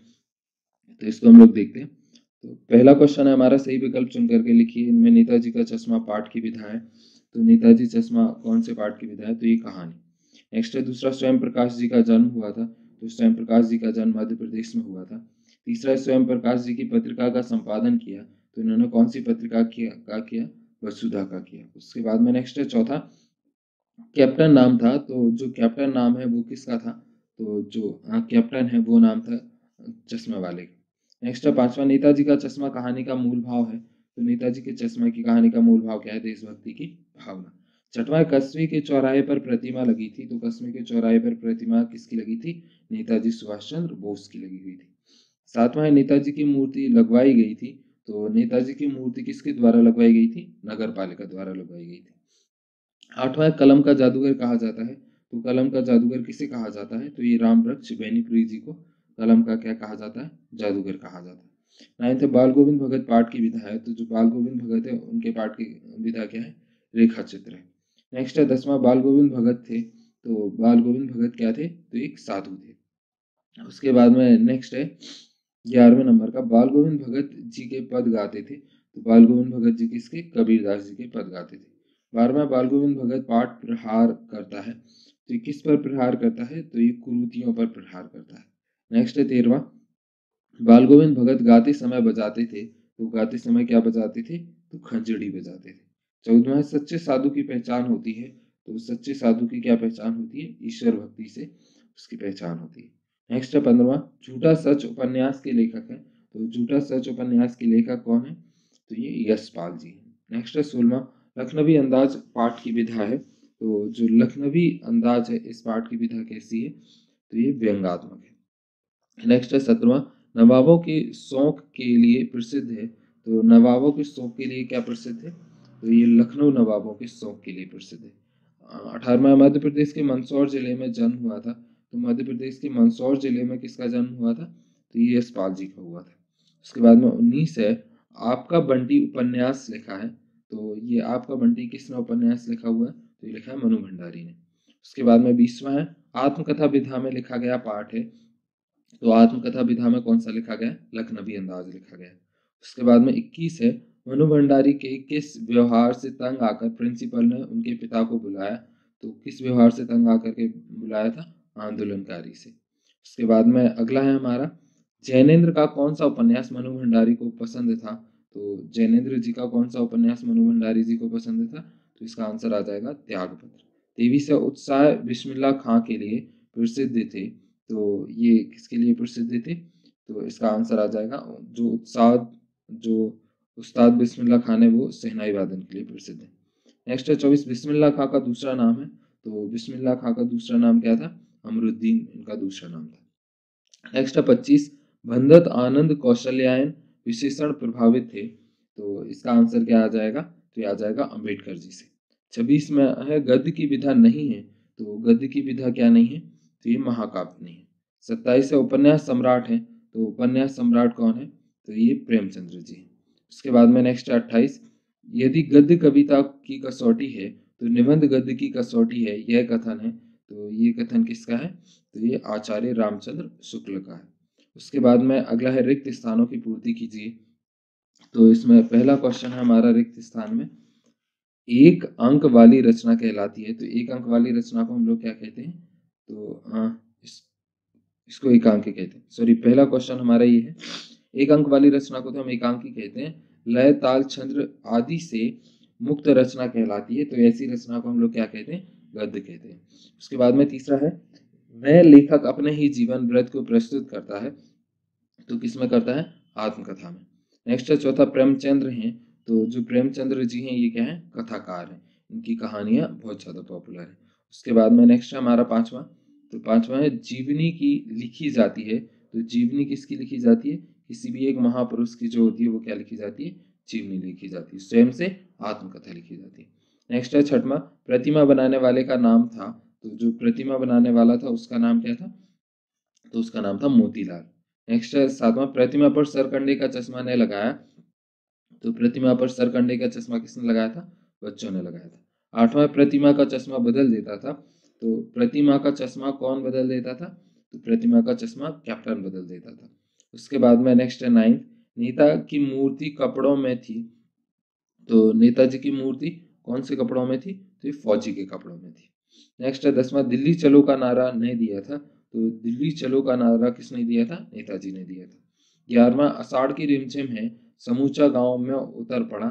तो इसको हम लोग देखते हैं। तो पहला क्वेश्चन है हमारा, सही विकल्प चुन करके लिखिए, इनमें नेताजी का चश्मा पाठ की विधा है। तो नेताजी चश्मा कौन से पाठ की विधा है, तो ये कहानी। नेक्स्ट है, दूसरा, स्वयं प्रकाश जी का जन्म हुआ था। तो स्वयं प्रकाश जी का जन्म मध्य प्रदेश में हुआ था। तीसरा, स्वयं प्रकाश जी की पत्रिका का संपादन किया। तो इन्होंने कौन सी पत्रिका किया, वसुधा का किया। उसके बाद में नेक्स्ट है चौथा, कैप्टन नाम था। तो जो कैप्टन नाम है वो किसका था, तो जो कैप्टन है वो नाम था चश्मे वाले का। नेक्स्ट है पांचवा, नेताजी का चश्मा कहानी का मूल भाव है। तो नेताजी के चश्मे की कहानी का मूल भाव क्या है, देशभक्ति की भावना। छठवां, कस्बे के चौराहे पर प्रतिमा लगी थी। तो कस्बे के चौराहे पर प्रतिमा किसकी लगी थी, नेताजी सुभाष चंद्र बोस की लगी हुई थी। 7वां है नेताजी की मूर्ति लगवाई गई थी, तो नेताजी की मूर्ति किसके द्वारा लगवाई गई थी? नगर पालिका द्वारा लगवाई गई थी। 8वां है कलम का जादूगर कहा जाता है, तो कलम का जादूगर किसे कहा जाता है? तो ये रामवृक्ष बेनीपुरी जी को कलम का क्या कहा जाता है? जादूगर कहा जाता है। 9th है बाल गोविंद भगत पाठ की विधा है, तो जो बाल गोविंद भगत है उनके पाठ की विधा क्या है? रेखा चित्र है। नेक्स्ट है 10वां बाल गोविंद भगत थे, तो बाल गोविंद भगत क्या थे? तो एक साधु थे। उसके बाद में नेक्स्ट है 11वें नंबर का बाल गोविंद भगत जी के पद गाते थे, तो बाल गोविंद भगत जी किसके? कबीरदास जी के पद गाते थे। 12वां बाल गोविंद भगत पाठ प्रहार करता है, तो ये किस पर प्रहार करता है? तो ये कुरीतियों पर प्रहार करता है। नेक्स्ट है 13वां बाल गोविंद भगत गाते समय बजाते थे, तो गाते समय क्या बजाते थे? तो खंजड़ी बजाते थे। 14वां सच्चे साधु की पहचान होती है, तो सच्चे साधु की क्या पहचान होती है? ईश्वर भक्ति से उसकी पहचान होती है। नेक्स्ट है 15वां झूठा सच उपन्यास के लेखक है, तो झूठा सच उपन्यास के लेखक कौन है? तो ये यशपाल जी है। नेक्स्ट है 16वां लखनवी अंदाज पाठ की विधा है, तो जो लखनवी अंदाज है इस पाठ की विधा कैसी है? तो ये व्यंग्यात्मक है। नेक्स्ट है 17वां नवाबों के शौक के लिए प्रसिद्ध है, तो नवाबों के शौक के लिए क्या प्रसिद्ध है? तो ये लखनऊ नवाबों के शौक के लिए प्रसिद्ध है। 18वां मध्य प्रदेश के मंदसौर जिले में जन्म हुआ था, तो मध्य प्रदेश के मंदसौर जिले में किसका जन्म हुआ था? तो ये यशपाल जी का हुआ था। उसके बाद में 19 है आपका बंटी उपन्यास लिखा है, तो ये आपका बंटी किसने उपन्यास लिखा हुआ है? तो ये लिखा है मनु भंडारी ने। उसके बाद में 20वां है आत्मकथा विधा में लिखा गया पाठ है, तो आत्मकथा विधा में कौन सा लिखा गया? लखनवी अंदाज लिखा गया। उसके बाद में 21 है मनु भंडारी के किस व्यवहार से तंग आकर प्रिंसिपल ने उनके पिता को बुलाया, तो किस व्यवहार से तंग आकर के बुलाया था? आंदोलनकारी से। उसके बाद में अगला है हमारा जैनेन्द्र का कौन सा उपन्यास मनु भंडारी को पसंद था, तो जैनेन्द्र जी का कौन सा उपन्यास मनु भंडारी जी को पसंद था? तो इसका आंसर आ जाएगा त्यागपत्र। 23 है उत्साह बिस्मिल्लाह खां के लिए प्रसिद्ध थे, तो ये किसके लिए प्रसिद्ध थे? तो इसका आंसर आ जाएगा जो उस्ताद बिस्मिल्लाह खान है वो शहनाई वादन के लिए प्रसिद्ध है। नेक्स्ट है 24 बिस्मिल्लाह खां का दूसरा नाम है, तो बिस्मिल्लाह खां का दूसरा नाम क्या था? अमरुद्दीन इनका दूसरा नाम था। नेक्स्ट है 25 भंदत आनंद कौशल्यायन विशेषण प्रभावित थे, तो इसका आंसर क्या आ जाएगा? तो ये आ जाएगा अम्बेडकर जी से। 26 में है गद्य की विधा नहीं है, तो गद्य की विधा क्या नहीं है? तो ये महाकाव्य नहीं है। 27 है उपन्यास सम्राट है, तो उपन्यास सम्राट कौन है? तो ये प्रेमचंद्र जी है। उसके बाद में नेक्स्ट है 28 यदि गद्य कविता की कसौटी है तो निबंध गद्य की कसौटी है, यह कथन है, तो ये कथन किसका है? तो ये आचार्य रामचंद्र शुक्ल का है। उसके बाद में अगला है रिक्त स्थानों की पूर्ति कीजिए, तो इसमें पहला क्वेश्चन है हमारा रिक्त स्थान में एक अंक वाली रचना कहलाती है, तो एक अंक वाली रचना को हम लोग क्या कहते हैं? तो इसको एकांकी कहते हैं। सॉरी, पहला क्वेश्चन हमारा ये है एक अंक वाली रचना को तो हम एकांकी कहते हैं, लय ताल छंद आदि से मुक्त रचना कहलाती है, तो ऐसी रचना को हम लोग क्या कहते हैं? गद्य कहते हैं। उसके बाद में तीसरा है वह लेखक अपने ही जीवन वृत्त को प्रस्तुत करता है, तो किसमें करता है? आत्मकथा में। नेक्स्ट है चौथा प्रेमचंद्र हैं, तो जो प्रेमचंद्र जी हैं ये क्या है? कथाकार हैं, इनकी कहानियां बहुत ज्यादा पॉपुलर है। उसके बाद में नेक्स्ट है हमारा पांचवा, तो पांचवा है जीवनी की लिखी जाती है, तो जीवनी किसकी लिखी जाती है? किसी भी एक महापुरुष की जो होती है वो क्या लिखी जाती है? जीवनी लिखी जाती है, स्वयं से आत्मकथा लिखी जाती है। नेक्स्ट है छठवां प्रतिमा बनाने वाले का नाम था, तो जो प्रतिमा बनाने वाला था उसका नाम क्या था? तो उसका नाम था मोतीलाल। नेक्स्ट है सातवां प्रतिमा पर सरकंडे का चश्मा ने लगाया, तो प्रतिमा पर सरकंडे का चश्मा किसने लगाया था? बच्चों ने लगाया था। आठवां प्रतिमा का चश्मा बदल देता था, तो प्रतिमा का चश्मा कौन बदल देता था? तो प्रतिमा का चश्मा कैप्टन बदल देता था। उसके बाद में नेक्स्ट है 9 नेता की मूर्ति कपड़ों में थी, तो नेताजी की मूर्ति कौन से कपड़ों में थी? तो ये फौजी के कपड़ों में थी। नेक्स्ट है 10वां दिल्ली चलो का नारा नहीं दिया था, तो दिल्ली चलो का नारा किसने दिया था? नेताजी ने दिया था। 11वां आषाढ़ की रिमझिम है समूचा गांव में उतर पड़ा,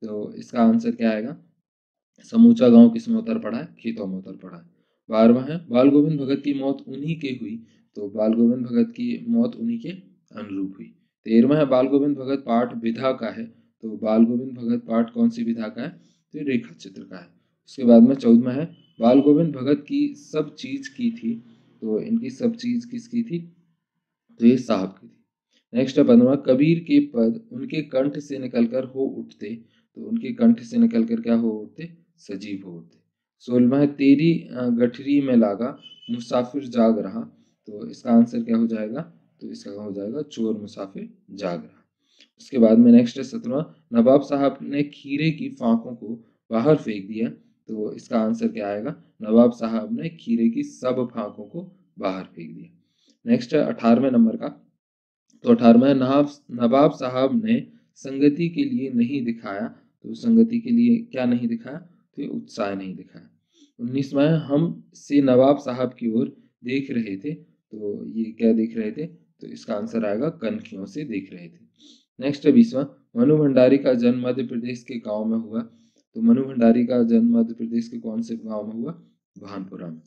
तो इसका आंसर क्या आएगा? समूचा गांव किस में उतर पड़ा है? खेतों में उतर पड़ा है। 12वां है बाल गोविंद भगत की मौत उन्हीं के हुई, तो बाल गोविंद भगत की मौत उन्हीं के अनुरूप हुई। 13वां है बाल गोविंद भगत पाठ विधा का है, तो बाल गोविंद भगत पाठ कौन सी विधा का है? तो रेखा चित्र का है। उसके बाद में 14वां है बाल गोविंद भगत की सब चीज की थी, तो इनकी सब चीज किसकी थी? तो ये साहब की थी। नेक्स्ट है 15वां, कबीर के पद उनके कंठ से निकलकर हो उठते, तो उनके कंठ से निकलकर क्या हो उठते, सजीव हो उठते। 16वां है तेरी गठरी में लागा मुसाफिर जाग रहा, तो इसका आंसर क्या हो जाएगा, तो इसका हो जाएगा चोर मुसाफिर जाग रहा। उसके बाद में नेक्स्ट है 17वां, नवाब साहब ने खीरे की फांकों को बाहर फेंक दिया, तो इसका आंसर क्या आएगा, नवाब साहब ने खीरे की सब फांकों को बाहर फेंक दिया। नेक्स्ट है 18वें नंबर का, तो 18वां नवाब साहब ने संगति के लिए नहीं दिखाया, तो संगति के लिए क्या नहीं दिखाया, तो ये उत्साह नहीं दिखाया। 19वां है हम से नवाब साहब की ओर देख रहे थे, तो ये क्या देख रहे थे, तो इसका आंसर आएगा कनखियों से देख रहे थे। नेक्स्ट है 20वां, मनु भंडारी का जन्म मध्य प्रदेश के गांव में हुआ, तो मनु भंडारी का जन्म मध्य प्रदेश के कौन से गांव में हुआ, भानपुरा में।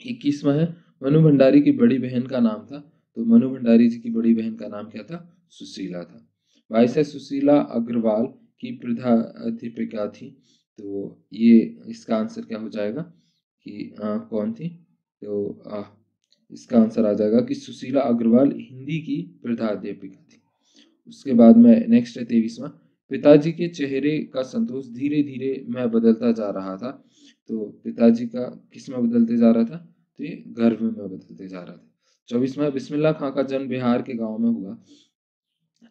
21वां है मनु भंडारी की बड़ी बहन का नाम था, तो मनु भंडारी जी की बड़ी बहन का नाम क्या था, सुशीला था। 22 है सुशीला अग्रवाल की प्रधाध्यापिका थी, तो ये इसका आंसर क्या हो जाएगा कि कौन थी, तो इसका आंसर आ जाएगा कि सुशीला अग्रवाल हिंदी की प्रधाध्यापिका थी। उसके बाद में नेक्स्ट है 23वां, पिताजी के चेहरे का संतोष धीरे धीरे मैं बदलता जा रहा था, तो पिताजी का किस में बदलते जा रहा था, तो ये गर्व में बदलते जा रहा था। 24वां, बिस्मिल्लाह खां का जन्म बिहार के गांव में हुआ,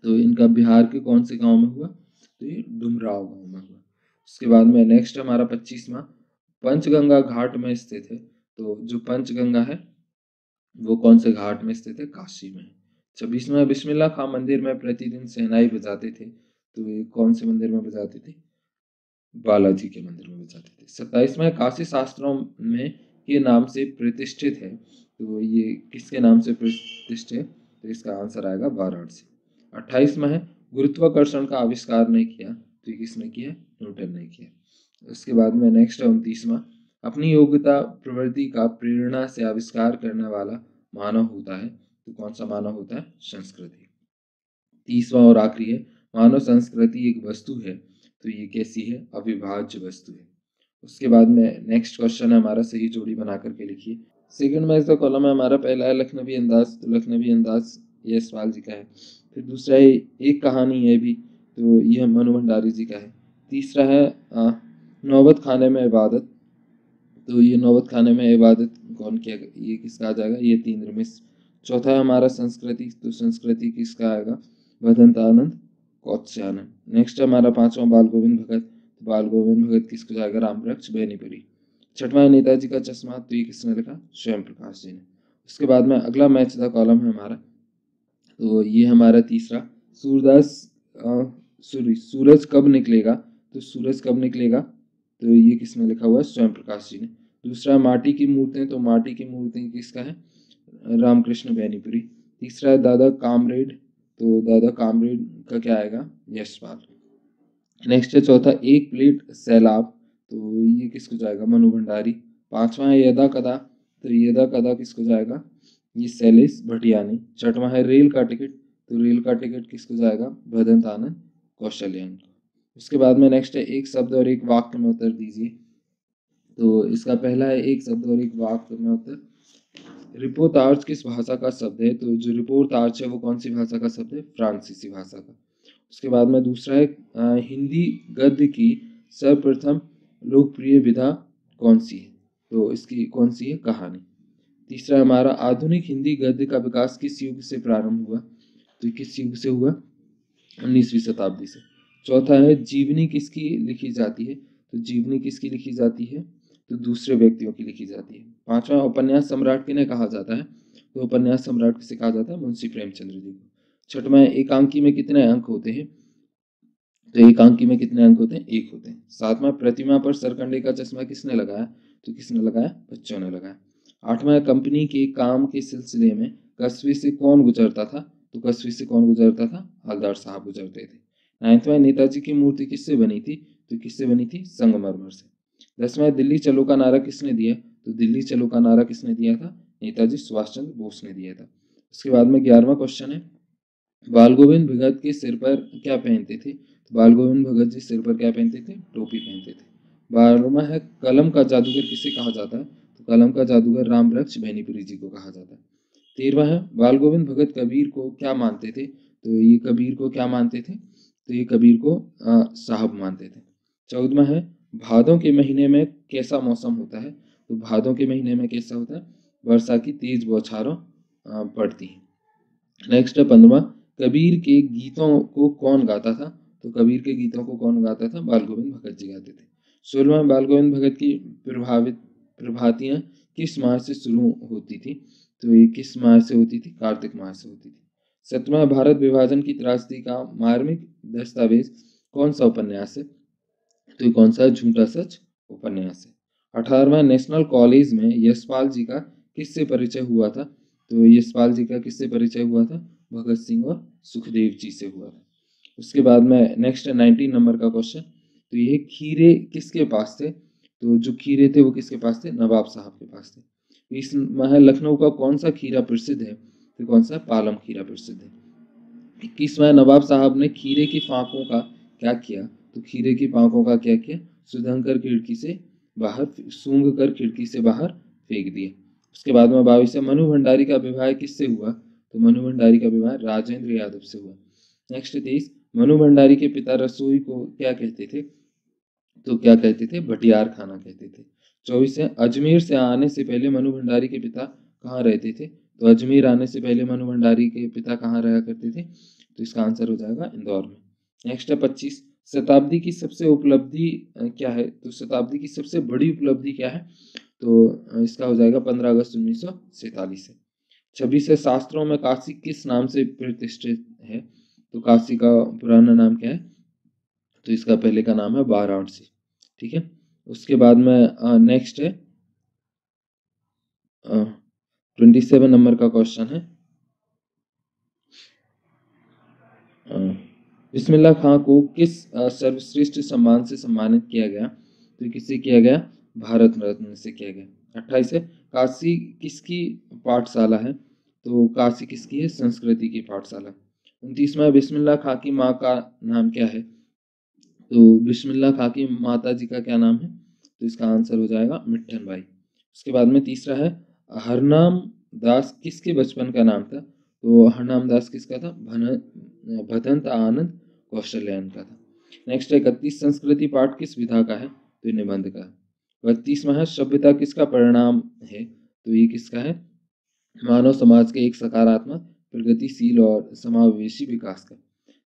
तो इनका बिहार के कौन से गांव में हुआ, तो ये डुमराव गांव में हुआ। उसके बाद में नेक्स्ट हमारा 25वां, पंचगंगा घाट में स्थित है, तो जो पंचगंगा है वो कौन से घाट में स्थित है, काशी में। 26वां, बिस्मिल्लाह खां मंदिर में प्रतिदिन शहनाई बजाते थे, तो ये कौन से मंदिर में बजाते थे, बालाजी के मंदिर में बजाते थे। 27वां, काशी शास्त्रों में के नाम से प्रतिष्ठित है, तो ये किसके नाम से प्रतिष्ठित है, तो इसका आंसर आएगा वाराणसी। 28वां है गुरुत्वाकर्षण का आविष्कार नहीं किया, तो ये किसने किया, न्यूटन ने किया। उसके बाद में नेक्स्ट है 29वां, अपनी योग्यता प्रवृत्ति का प्रेरणा से आविष्कार करने वाला मानव होता है, तो कौन सा मानव होता है, संस्कृति। 30वां और आखिरी है मानव संस्कृति एक वस्तु है, तो ये कैसी है, अविभाज्य वस्तु है। उसके बाद में नेक्स्ट क्वेश्चन है हमारा, सही जोड़ी बना करके लिखिए। सेकंड में जो कॉलम है हमारा, पहला है लखनवी अंदाज, तो लखनवी अंदाज ये सवाल जी का है। फिर दूसरा है एक कहानी है भी, तो ये मनु भंडारी जी का है। तीसरा है नौबत खाने में इबादत, तो ये नौबत खाने में इबादत कौन किया, ये किसका आ जाएगा, ये तीन मिस। चौथा है हमारा संस्कृति, तो संस्कृति किसका आएगा, भदंतानंद कौत्स्यानंद। नेक्स्ट है हमारा 5वां बाल गोविंद भगत, तो बाल गोविंद भगत किसको जाएगा, रामवृक्ष बेनीपुरी। 6वां है नेताजी का चश्मा, तो ये किसने लिखा, स्वयं प्रकाश जी ने। उसके बाद में अगला मैच द कॉलम है हमारा, तो ये हमारा तीसरा, सूरदास सूरज कब निकलेगा, तो सूरज कब निकलेगा, तो ये किसने लिखा हुआ है, स्वयं प्रकाश जी ने। दूसरा माटी की मूर्तें, तो माटी की मूर्तें किसका है, रामकृष्ण बेनीपुरी। तीसरा है दादा कामरेड, तो दादा कामरेड का क्या आएगा, यशपाल। नेक्स्ट है चौथा एक प्लेट सैलाब, तो ये किसको जाएगा, मनु भंडारी। 5वां है यदा कदा, तो यदा कदा किसको जाएगा, ये शैलेश भटियानी। 6वां है रेल का टिकट, तो रेल का टिकट किसको जाएगा, भदंत आनंद कौशल्यान। उसके बाद में नेक्स्ट है एक शब्द और एक वाक्य में उत्तर दीजिए, तो इसका पहला है एक शब्द और एक वाक्य में उत्तर। रिपोर्टार्च किस भाषा का शब्द है, तो जो रिपोर्टार्च है वो कौन सी भाषा का शब्द है, फ्रांसीसी भाषा का। उसके बाद में दूसरा है हिंदी गद्य की सर्वप्रथम लोकप्रिय विधा कौन सी है, तो इसकी कौन सी है, कहानी। तीसरा हमारा आधुनिक हिंदी गद्य का विकास किस युग से प्रारंभ हुआ, तो किस युग से हुआ, 19वीं शताब्दी से। चौथा है जीवनी किसकी लिखी जाती है, तो जीवनी किसकी लिखी जाती है, तो दूसरे व्यक्तियों की लिखी जाती है। 5वां उपन्यास सम्राट किन्हें कहा जाता है, तो उपन्यास सम्राट किसे कहा जाता है, मुंशी प्रेमचंद्र जी को। 6वां एकांकी में कितने अंक होते हैं, तो एकांकी में कितने अंक होते हैं, 1 होते हैं। 7वां प्रतिमा पर सरकंडे का चश्मा किसने लगाया, तो किसने लगाया, बच्चों ने लगाया। 8वां कंपनी के काम के सिलसिले में कस्बे से कौन गुजरता था, तो कस्बे से कौन गुजरता था, हलदार साहब गुजरते थे। 9वां नेताजी की मूर्ति किससे बनी थी, तो किससे बनी थी, संगमरमर से। 10वां दिल्ली चलो का नारा किसने दिया, तो दिल्ली चलो का नारा किसने दिया था, नेताजी सुभाष चंद्र बोस ने दिया था। उसके बाद में 11वां क्वेश्चन है बाल गोविंद भगत के सिर पर क्या पहनते थे, तो बाल गोविंद भगत जी सिर पर क्या पहनते थे, टोपी पहनते थे। 12वां है कलम का जादूगर किसे कहा जाता है, तो कलम का जादूगर रामवृक्ष बेनीपुरी जी को कहा जाता है। 13वां है बाल गोविंद भगत कबीर को क्या मानते थे, तो ये कबीर को क्या मानते थे, तो ये कबीर को साहब मानते थे। 14वां है भादों के महीने में कैसा मौसम होता है, तो भादों के महीने में कैसा होता है, वर्षा की तेज बौछारें पड़ती है। नेक्स्ट है 15वां कबीर के गीतों को कौन गाता था, तो कबीर के गीतों को कौन गाता था, बाल गोविंद भगत जी गाते थे। 16वां बाल गोविंद भगत की प्रभातियां किस माह से शुरू होती थी, तो ये किस माह से होती थी, कार्तिक माह से होती थी। 17वां भारत विभाजन की त्रासदी का मार्मिक दस्तावेज कौन सा उपन्यास है, तो ये कौन सा, झूठा सच उपन्यास है। 18वां नेशनल कॉलेज में यशपाल जी का किससे परिचय हुआ था, तो यशपाल जी का किससे परिचय हुआ था, भगत सिंह और सुखदेव जी से हुआ था। उसके बाद में नेक्स्ट 19 नंबर का क्वेश्चन, तो ये खीरे किसके पास थे, तो जो खीरे थे वो किसके पास थे, नवाब साहब के पास थे। इस माह लखनऊ का कौन सा खीरा प्रसिद्ध है, तो कौन सा, पालम खीरा प्रसिद्ध है। 21वां नवाब साहब ने खीरे की फांकों का क्या किया, तो खीरे की फांकों का क्या किया, सूंघ कर खिड़की से बाहर फेंक दिए। उसके बाद में 22 मनु भंडारी का विवाह किससे हुआ, तो मनु भंडारी का विवाह राजेंद्र यादव से हुआ। नेक्स्ट 23 मनु भंडारी के पिता रसोई को क्या कहते थे, तो क्या कहते थे, भटियार खाना कहते थे। 24 है अजमेर से आने से पहले मनु भंडारी के पिता कहाँ रहते थे, तो अजमेर आने से पहले मनु भंडारी के पिता कहाँ रहा करते थे, तो इसका आंसर हो जाएगा इंदौर में। नेक्स्ट है 25 शताब्दी की सबसे उपलब्धि क्या है, तो शताब्दी की सबसे बड़ी उपलब्धि क्या है, तो इसका हो जाएगा 15 अगस्त 1947 है। 26 है शास्त्रों में काशी किस नाम से प्रतिष्ठित है, तो काशी का पुराना नाम क्या है, तो इसका पहले का नाम है वाराणसी। ठीक है, उसके बाद में नेक्स्ट है 27 नंबर का क्वेश्चन है, बिस्मिल्लाह खां को किस सर्वश्रेष्ठ सम्मान से सम्मानित किया गया, तो किससे किया गया, भारत रत्न से किया गया। 28 है काशी किसकी पाठशाला है, तो काशी किसकी है, संस्कृति की पाठशाला। 29वां बिस्मिल्लाह खां की माँ का नाम क्या है, तो बिस्मिल्लाह खां की माता जी का क्या नाम है, तो इसका आंसर हो जाएगा मिट्ठन बाई। उसके बाद में तीसरा है हरनाम दास किसके बचपन का नाम था, तो हरनाम दास किसका था, भदंत आनंद कौशल्यान का था। नेक्स्ट है 31 संस्कृति पाठ किस विधा का है, तो निबंध का। 32वां है सभ्यता किसका परिणाम है, तो ये किसका है, मानव समाज के एक सकारात्मक प्रगतिशील और समावेशी विकास का।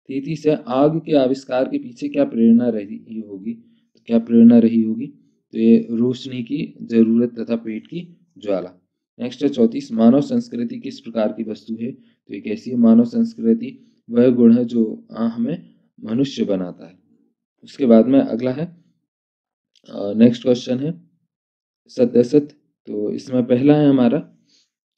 33 है आग के आविष्कार के पीछे क्या प्रेरणा रही होगी, तो क्या प्रेरणा रही होगी, तो ये रोशनी की जरूरत तथा पेट की ज्वाला। नेक्स्ट है 34 मानव संस्कृति किस प्रकार की वस्तु है, तो ये कैसी है, मानव संस्कृति वह गुण है जो हमें मनुष्य बनाता है। उसके बाद में अगला है नेक्स्ट क्वेश्चन है सत्य असत्य, तो इसमें पहला है हमारा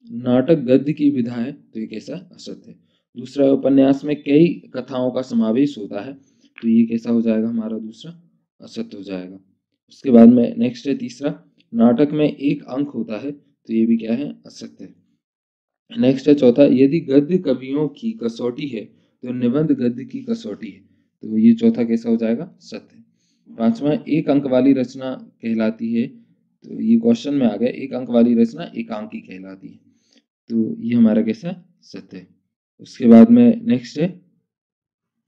नाटक गद्य की विधा है, तो ये कैसा, असत्य है। दूसरा उपन्यास में कई कथाओं का समावेश होता है, तो ये कैसा हो जाएगा हमारा दूसरा, असत्य हो जाएगा। उसके बाद में नेक्स्ट है तीसरा नाटक में एक अंक होता है, तो ये भी क्या है, असत्य है। नेक्स्ट है चौथा यदि गद्य कवियों की कसौटी है तो निबंध गद्य की कसौटी है, तो ये चौथा कैसा हो जाएगा, सत्य। पांचवा एक अंक वाली रचना कहलाती है, तो ये क्वेश्चन में आ गया, एक अंक वाली रचना एकांकी कहलाती है, तो ये हमारा कैसा, सत्य है। उसके बाद में नेक्स्ट है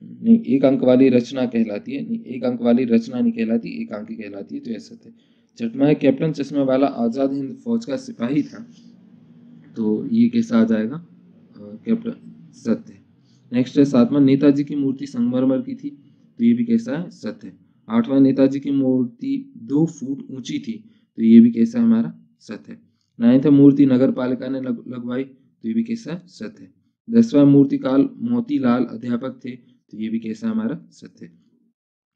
नहीं, एक अंक वाली रचना कहलाती है, नहीं एक अंक वाली रचना नहीं कहलाती, एकांकी कहलाती है, तो ये सत्य है। छठवां है कैप्टन चश्मे वाला आजाद हिंद फौज का सिपाही था, तो ये कैसा आ जाएगा, कैप्टन, सत्य है। नेक्स्ट है सातवां नेताजी की मूर्ति संगमरमर की थी, तो ये भी कैसा है, सत्य है। आठवां नेताजी की मूर्ति 2 फुट ऊंची थी, तो ये भी कैसा है हमारा, सत्य है। नाइन्थ मूर्ति नगर पालिका ने लगवाई, तो ये भी कैसा है, सत्य है। 10वां मूर्तिकाल मोतीलाल अध्यापक थे, तो ये भी कैसा हमारा, सत्य है।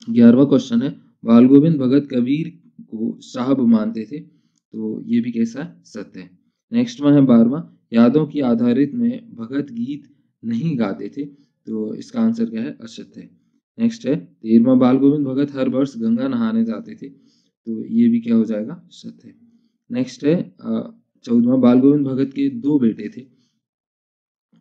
11वां क्वेश्चन है बाल गोविंद भगत कबीर को साहब मानते थे, तो ये भी कैसा है, सत्य है। नेक्स्ट में है 12वां यादों की आधारित में भगत गीत नहीं गाते थे, तो इसका आंसर क्या है, असत्य है। नेक्स्ट है 13वां बाल गोविंद भगत हर वर्ष गंगा नहाने जाते थे, तो ये भी क्या हो जाएगा, सत्य है। नेक्स्ट है 14वां बाल गोविंद भगत के 2 बेटे थे,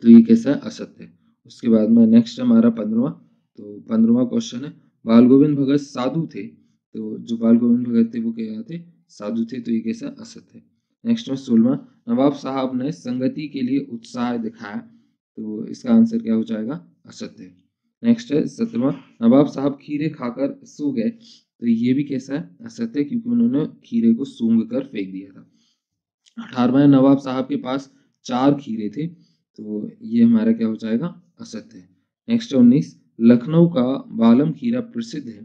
तो ये कैसा है, असत्य है। उसके बाद में नेक्स्ट हमारा 15वां, तो 15वां क्वेश्चन है बाल गोविंद भगत साधु थे, तो जो बाल गोविंद भगत थे वो क्या थे, साधु थे, तो ये कैसा, असत्य है। नेक्स्ट में 16वां, नवाब साहब ने संगति के लिए उत्साह दिखाया, तो इसका आंसर क्या हो जाएगा? असत्य। नेक्स्ट है 17वां, नवाब साहब खीरे खाकर सो गए, तो ये भी कैसा है? असत्य, क्योंकि उन्होंने खीरे को सूंघ कर फेंक दिया था। 18वां, नवाब साहब के पास 4 खीरे थे, तो ये हमारा क्या हो जाएगा? असत्य। नेक्स्ट 19, लखनऊ का बालम खीरा प्रसिद्ध है,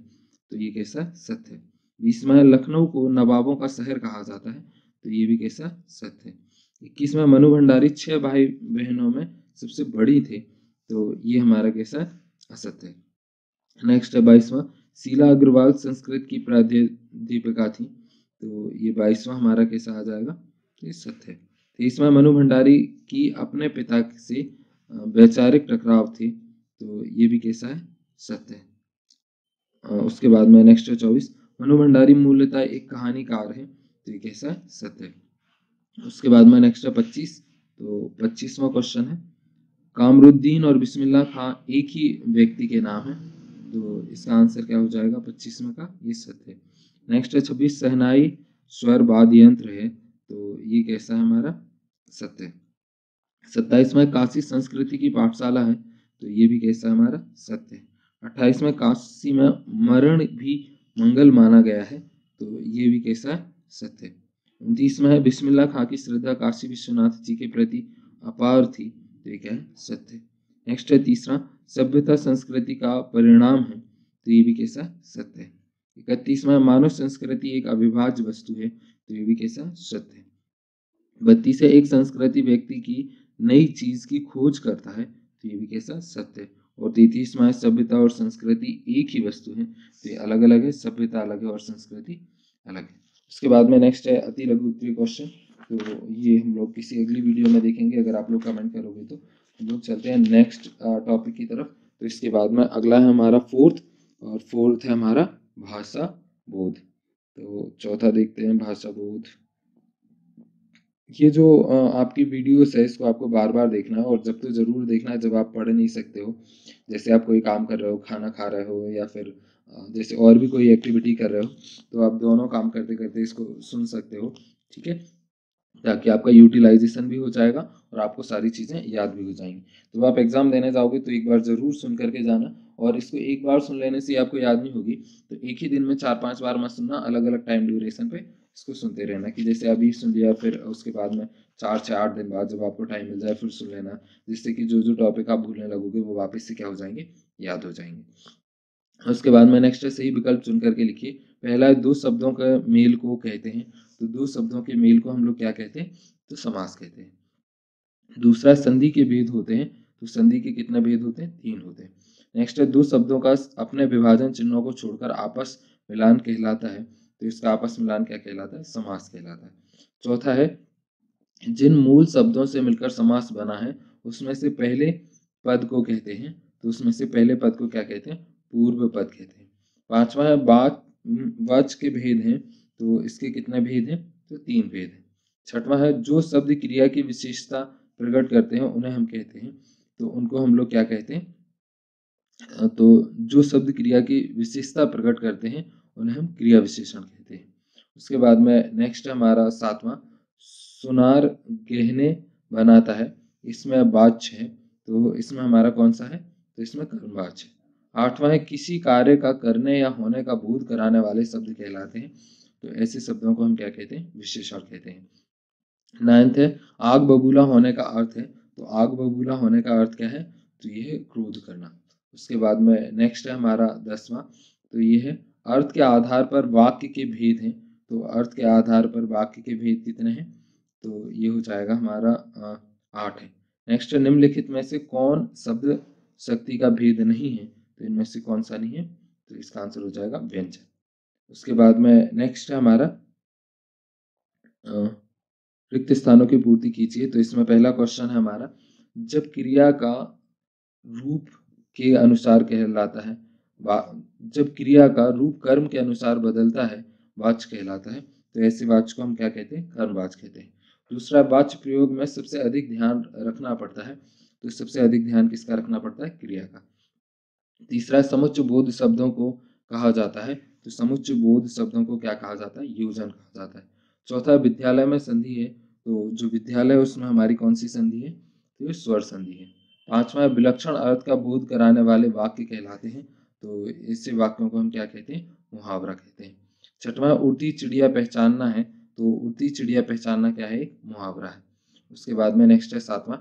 तो ये कैसा है? सत्य। 20वां, लखनऊ को नवाबों का शहर कहा जाता है, तो ये भी कैसा? सत्य। 21वां, मनु भंडारी 6 भाई बहनों में सबसे बड़ी थे, तो ये हमारा कैसा है? असत्य। नेक्स्ट है 22वां, शीला अग्रवाल संस्कृत की प्राध्यापिका थी, तो ये 22वां हमारा कैसा आ जाएगा? तो ये सत्य है। 23वां, मनु भंडारी की अपने पिता से वैचारिक टकराव थे, तो ये भी कैसा है? सत्य है। उसके बाद में नेक्स्ट है 24, मनु भंडारी मूलतः एक कहानीकार है, तो ये कैसा है? सत्य है। उसके बाद में नेक्स्ट है 25, तो 25वां क्वेश्चन है, कामरुद्दीन और बिस्मिल्लाह खां एक ही व्यक्ति के नाम है, तो इसका आंसर क्या हो जाएगा 25वां का? ये सत्य है। नेक्स्ट है 26, शहनाई स्वर वाद्य यंत्र है, तो ये कैसा है हमारा? सत्य है। 27वां, काशी संस्कृति की पाठशाला है, तो ये भी कैसा है हमारा? सत्य है। 28वां, काशी में मरण भी मंगल माना गया है, तो ये भी कैसा है? सत्य है। 29वां है, बिस्मिल्लाह खां की श्रद्धा काशी विश्वनाथ जी के प्रति अपार थी, तो ये क्या है? सत्य। नेक्स्ट है 30वां, सभ्यता संस्कृति का परिणाम है, तो ये भी कैसा? सत्य है। 31वां, मानव संस्कृति एक अविभाज्य वस्तु है, तो ये भी कैसा? सत्य है। 32 है, एक संस्कृति व्यक्ति की नई चीज की खोज करता है, तो ये भी कैसा? सत्य है। और 33वां है, सभ्यता और संस्कृति एक ही वस्तु है, तो ये अलग अलग है, सभ्यता अलग है और संस्कृति अलग है। उसके बाद में नेक्स्ट है अति लघु उत्तरीय क्वेश्चन, तो ये हम लोग किसी अगली वीडियो में देखेंगे, अगर आप लोग कमेंट करोगे तो। हम लोग चलते हैं नेक्स्ट टॉपिक की तरफ। तो इसके बाद में अगला है हमारा फोर्थ, और फोर्थ है हमारा भाषा बोध। तो चौथा देखते हैं भाषा बोध। ये जो आपकी वीडियोस है, इसको आपको बार बार देखना है, और जब तो ज़रूर देखना है जब आप पढ़ नहीं सकते हो, जैसे आप कोई काम कर रहे हो, खाना खा रहे हो, या फिर जैसे और भी कोई एक्टिविटी कर रहे हो, तो आप दोनों काम करते करते इसको सुन सकते हो, ठीक है, ताकि आपका यूटिलाइजेशन भी हो जाएगा और आपको सारी चीज़ें याद भी हो जाएंगी। तो जब आप एग्जाम देने जाओगे तो एक बार ज़रूर सुन करके जाना, और इसको एक बार सुन लेने से आपको याद नहीं होगी, तो एक ही दिन में 4-5 बार मत सुनना, अलग अलग टाइम ड्यूरेशन पे इसको सुनते रहना, कि जैसे अभी सुन लिया, फिर उसके बाद में 4 से 8 दिन बाद जब आपको टाइम मिल जाए फिर सुन लेना, जिससे कि जो जो टॉपिक आप भूलने लगोगे वो वापस से क्या हो जाएंगे? याद हो जाएंगे। उसके बाद में नेक्स्ट है सही विकल्प चुन करके लिखिए। पहला है, दो शब्दों के मेल को कहते हैं, तो दो शब्दों के मेल को हम लोग क्या कहते हैं? तो समास कहते हैं। दूसरा, संधि के भेद होते हैं, तो संधि के कितने भेद होते हैं? 3 होते हैं। नेक्स्ट है, दो शब्दों का अपने विभाजन चिन्हों को छोड़कर आपस मिलान कहलाता है, तो इसका आपस मिलान क्या कहलाता है? समास कहलाता है। चौथा है, जिन मूल शब्दों से मिलकर समास बना है उसमें से पहले पद को कहते हैं, तो उसमें से पहले पद को क्या कहते हैं? पूर्व पद कहते हैं। पांचवा है, वाच के भेद हैं, तो इसके कितने भेद हैं? तो 3 भेद हैं। छठवां है, जो शब्द क्रिया की विशेषता प्रकट करते हैं उन्हें हम कहते हैं, तो उनको हम लोग क्या कहते हैं? तो जो शब्द क्रिया की विशेषता प्रकट करते हैं उन्हें हम क्रिया विशेषण कहते हैं। उसके बाद में नेक्स्ट है हमारा 7वां, सुनार गहने बनाता है, इसमें वाच्य है, तो इसमें हमारा कौन सा है? तो इसमें कर्मवाच्य है। 8वां है, किसी कार्य का करने या होने का बोध कराने वाले शब्द कहलाते हैं, तो ऐसे शब्दों को हम क्या कहते हैं? विशेषण कहते हैं। 9th है, आग बबूला होने का अर्थ है, तो आग बबूला होने का अर्थ क्या है? तो ये है क्रोध करना। उसके बाद में नेक्स्ट है हमारा 10वां, तो ये है, अर्थ के आधार पर वाक्य के भेद हैं, तो अर्थ के आधार पर वाक्य के भेद कितने हैं? तो ये हो जाएगा हमारा 8 है। नेक्स्ट है, निम्नलिखित में से कौन शब्द शक्ति का भेद नहीं है? तो इनमें से कौन सा नहीं है? तो इसका आंसर हो जाएगा व्यंजन। उसके बाद में नेक्स्ट है हमारा रिक्त स्थानों की पूर्ति कीजिए, तो इसमें पहला क्वेश्चन है हमारा, जब क्रिया का रूप के अनुसार कहलाता है, जब क्रिया का रूप कर्म के अनुसार बदलता है, वाच्य कहलाता है, तो ऐसे वाच्य को हम क्या कहते हैं? कर्मवाच्य कहते हैं। दूसरा, वाच्य प्रयोग में सबसे अधिक ध्यान रखना पड़ता है, तो सबसे अधिक ध्यान किसका रखना पड़ता है? क्रिया का। तीसरा, समुच्चय बोध शब्दों को कहा जाता है, तो समुच्चय बोध शब्दों को क्या कहा जाता है? योजन कहा जाता है। चौथा विद्यालय में संधि है, तो जो विद्यालय है उसमें हमारी कौन सी संधि है, तो ये स्वर संधि है। पांचवा विलक्षण अर्थ का बोध कराने वाले वाक्य कहलाते हैं, तो ऐसे वाक्यों को हम क्या कहते हैं, मुहावरा कहते हैं। छठवां उड़ती चिड़िया पहचानना है, तो उड़ती चिड़िया पहचानना क्या है, एक मुहावरा है। उसके बाद में नेक्स्ट है सातवां,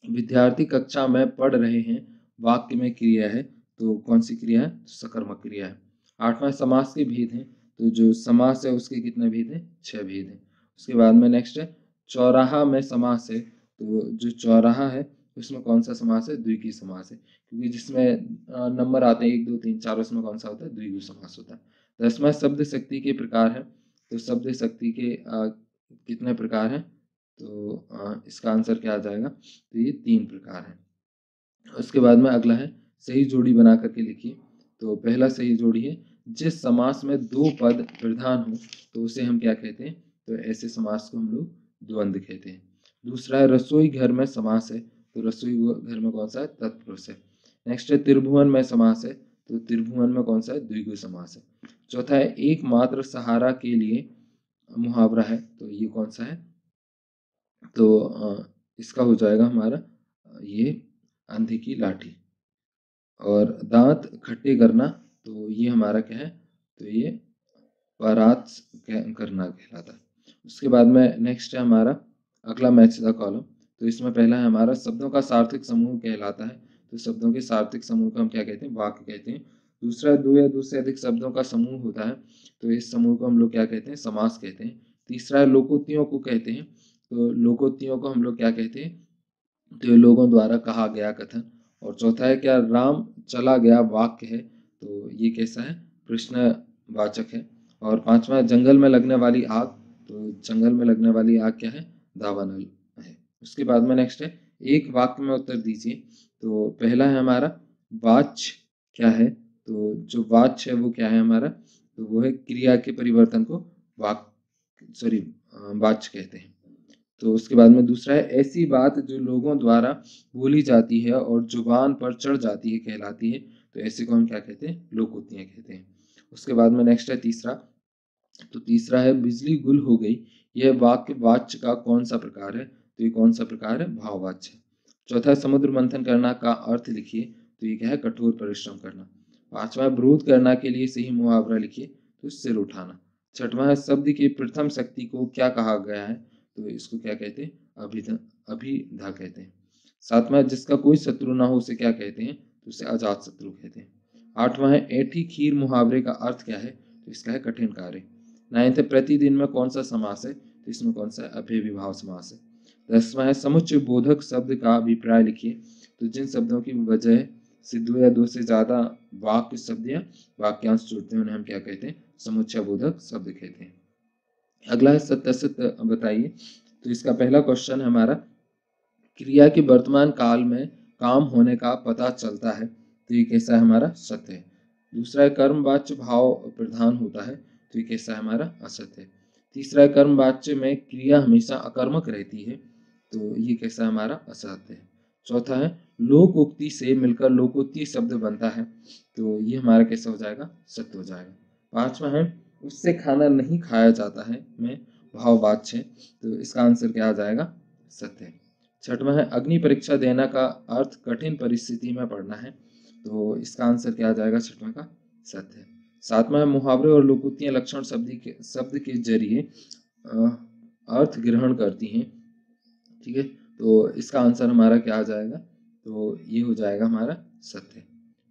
विद्यार्थी कक्षा में पढ़ रहे हैं, वाक्य में क्रिया है, तो कौन सी क्रिया है, सकर्मक क्रिया है। आठवां समास के भेद हैं, तो जो समास है उसके कितने भेद हैं, 6 भेद हैं। उसके बाद में नेक्स्ट है चौराहा में समास है, तो जो चौराहा है उसमें कौन सा समास है, द्विगु समास है, क्योंकि जिसमें नंबर आते हैं 1 2 3 4, उसमें कौन सा होता है, द्विगु समास होता है। 10वां शब्द शक्ति के प्रकार है, तो शब्द शक्ति के कितने प्रकार हैं, तो इसका आंसर क्या आ जाएगा, तो ये 3 प्रकार हैं। उसके बाद में अगला है सही जोड़ी बना करके लिखिए। तो पहला सही जोड़ी है, जिस समास में 2 पद प्रधान हो तो उसे हम क्या कहते हैं, तो ऐसे समास को हम लोग द्वंद्व कहते हैं। दूसरा है रसोई घर में समास है, तो रसोई घर में कौन सा है, तत्पुरुष है। नेक्स्ट है त्रिभुवन में समास है, तो त्रिभुवन में कौन सा है, द्विगु समास है। चौथा है एकमात्र सहारा के लिए मुहावरा है, तो ये कौन सा है, तो इसका हो जाएगा हमारा ये आंधी की लाठी। और दांत खट्टे करना, तो ये हमारा क्या है, तो ये बारात करना कहलाता है। उसके बाद में नेक्स्ट है हमारा अगला मैच द कॉलम, तो इसमें पहला है हमारा शब्दों का सार्थक समूह कहलाता है, तो शब्दों के सार्थक समूह को हम क्या कहते हैं, वाक्य कहते हैं। दूसरा 2 या 2 से अधिक शब्दों का समूह होता है, तो इस समूह को हम लोग क्या कहते हैं, समास कहते हैं। तीसरा है लोकोक्तियों को कहते हैं, तो लोकोक्तियों को हम लोग क्या कहते हैं, तो ये लोगों द्वारा कहा गया कथन। और चौथा है क्या राम चला गया वाक्य है, तो ये कैसा है, प्रश्नवाचक है। और पांचवा जंगल में लगने वाली आग, तो जंगल में लगने वाली आग क्या है, दावानल है। उसके बाद में नेक्स्ट है एक वाक्य में उत्तर दीजिए, तो पहला है हमारा वाच्य क्या है, तो जो वाच्य है वो क्या है हमारा, तो वो है क्रिया के परिवर्तन को वाच्य कहते हैं। तो उसके बाद में दूसरा है ऐसी बात जो लोगों द्वारा बोली जाती है और जुबान पर चढ़ जाती है कहलाती है, तो ऐसे को हम क्या कहते हैं, लोकोक्तियां कहते हैं। उसके बाद में नेक्स्ट है तीसरा, तो तीसरा है बिजली गुल हो गई, यह वाक्य वाच्य का कौन सा प्रकार है, तो ये कौन सा प्रकार है, भाववाच्य। चौथा है समुद्र मंथन करना का अर्थ लिखिए, तो ये क्या है, कठोर परिश्रम करना। पांचवा है विरोध करना के लिए सही मुहावरा लिखिए, तो सिर उठाना। छठवां है शब्द की प्रथम शक्ति को क्या कहा गया है, तो इसको क्या कहते हैं, अभिधा कहते हैं। सातवां है जिसका कोई शत्रु ना हो उसे क्या कहते हैं, तो उसे अजात शत्रु कहते हैं। आठवां है ऐठी खीर मुहावरे का अर्थ क्या है, तो इसका है कठिन कार्य। 9th है प्रतिदिन में कौन सा समास है, तो इसमें कौन सा अभय विभाव समास है। 10वां है समुच्चय बोधक शब्द का अभिप्राय लिखिए, तो जिन शब्दों की वजह से 2 या 2 से ज्यादा वाक्य शब्द या वाक्यांश जुड़ते हैं उन्हें हम क्या कहते हैं, समुच्चय बोधक शब्द कहते हैं। अगला है सत्य बताइए, तो इसका पहला क्वेश्चन है हमारा क्रिया के वर्तमान काल में काम होने का पता चलता है, तो ये कैसा है हमारा, सत्य है। दूसरा है कर्मवाच्य भाव प्रधान होता है, तो ये कैसा है हमारा, असत्य है। तीसरा है कर्मवाच्य में क्रिया हमेशा अकर्मक रहती है, तो ये कैसा है हमारा, असत्य है। चौथा है लोकोक्ति से मिलकर लोकोक्ति शब्द बनता है, तो ये हमारा कैसा हो जाएगा, सत्य हो जाएगा। पांचवा है उससे खाना नहीं खाया जाता है में भाववाच्य है, तो इसका आंसर क्या आ जाएगा, सत्य है। छठवां है अग्नि परीक्षा देना का अर्थ कठिन परिस्थिति में पढ़ना है, तो इसका आंसर क्या आ जाएगा, छठवां का सत्य है। सातवां है मुहावरे और लोकोक्तियां लक्षण शब्द के जरिए अर्थ ग्रहण करती हैं, ठीक है, तो इसका आंसर हमारा क्या आ जाएगा, तो ये हो जाएगा हमारा सत्य।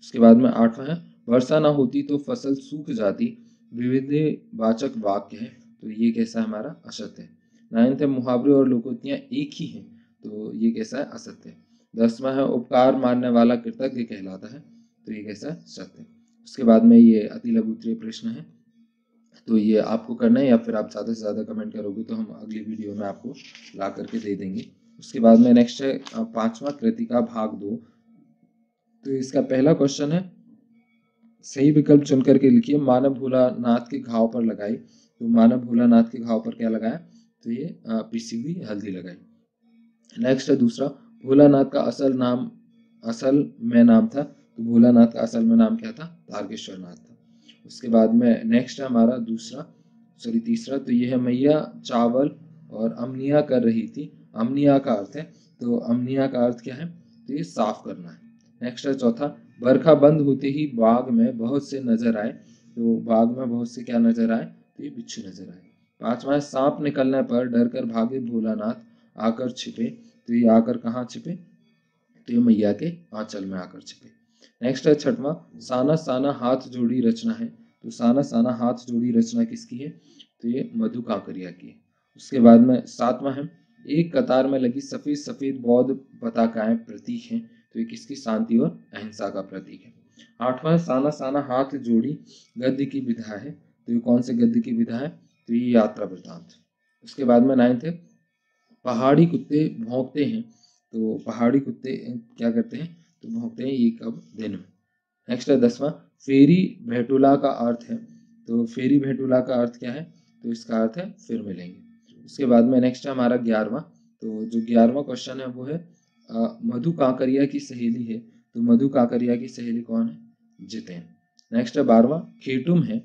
उसके बाद में आठवां है वर्षा ना होती तो फसल सूख जाती, विविधवाचक वाक्य है, तो ये कैसा है हमारा, असत्य है। 9th है मुहावरे और लोकोक्तियां एक ही हैं, तो ये कैसा है, असत्य है। 10वां है उपकार मानने वाला कृतज्ञ कहलाता है, तो ये कैसा है, सत्य है। उसके बाद में ये अति लघु उत्तरीय प्रश्न है, तो ये आपको करना है या फिर आप ज़्यादा से ज़्यादा कमेंट करोगे तो हम अगली वीडियो में आपको ला करके दे देंगे। उसके बाद में नेक्स्ट है 5वां कृतिका भाग 2, तो इसका पहला क्वेश्चन है सही विकल्प चुन करके लिखिए, मानव भोलानाथ के घाव पर लगाई, तो मानव भोलानाथ के घाव पर क्या लगाया, तो ये पिसी हुई हल्दी लगाई। नेक्स्ट है दूसरा भोलानाथ का असल में नाम था, तो भोलानाथ का असल में नाम क्या था, तारकेश्वर नाथ था। उसके बाद में नेक्स्ट है हमारा दूसरा सॉरी तीसरा, तो ये है मैया चावल और अमनिया कर रही थी। अमनिया का अर्थ है, तो अमनिया का अर्थ क्या है, तो ये साफ करना है। नेक्स्ट है चौथा, बरखा बंद होते ही बाग में बहुत से नजर आए। तो बाग में बहुत से क्या नजर आए, तो ये बिच्छू नजर आए। पांचवा है, सांप निकलने पर डर कर भागे भोलानाथ आकर छिपे। तो ये आकर कहाँ छिपे, तो ये मैया के आंचल में आकर छिपे। नेक्स्ट है छठवां, साना साना हाथ जोड़ी रचना है। तो साना साना हाथ जोड़ी रचना किसकी है, तो ये मधु काकरिया की है। उसके बाद में सातवां है, एक कतार में लगी सफेद सफेद बौद्ध पताकाएं प्रतीक हैं। तो ये किसकी, शांति और अहिंसा का प्रतीक है। आठवां है, साना साना हाथ जोड़ी गद्य की विधा है। तो ये कौन से गद्य की विधा है, तो ये यात्रा वृतांत। उसके बाद में नाइन्थ है, पहाड़ी कुत्ते भौंकते हैं। तो पहाड़ी कुत्ते क्या करते हैं, तो भौंकते हैं, ये कब, दिन में। नेक्स्ट है दसवां, फेरी भेटुला का अर्थ है। तो फेरी भेटुला का अर्थ क्या है, तो इसका अर्थ है फिर मिलेंगे। उसके बाद में नेक्स्ट है हमारा 11वां। तो जो 11वां क्वेश्चन है वो है मधु काकरिया की सहेली है। तो मधु काकरिया की सहेली कौन है, जितेन। नेक्स्ट है 12वां, खेटुम है।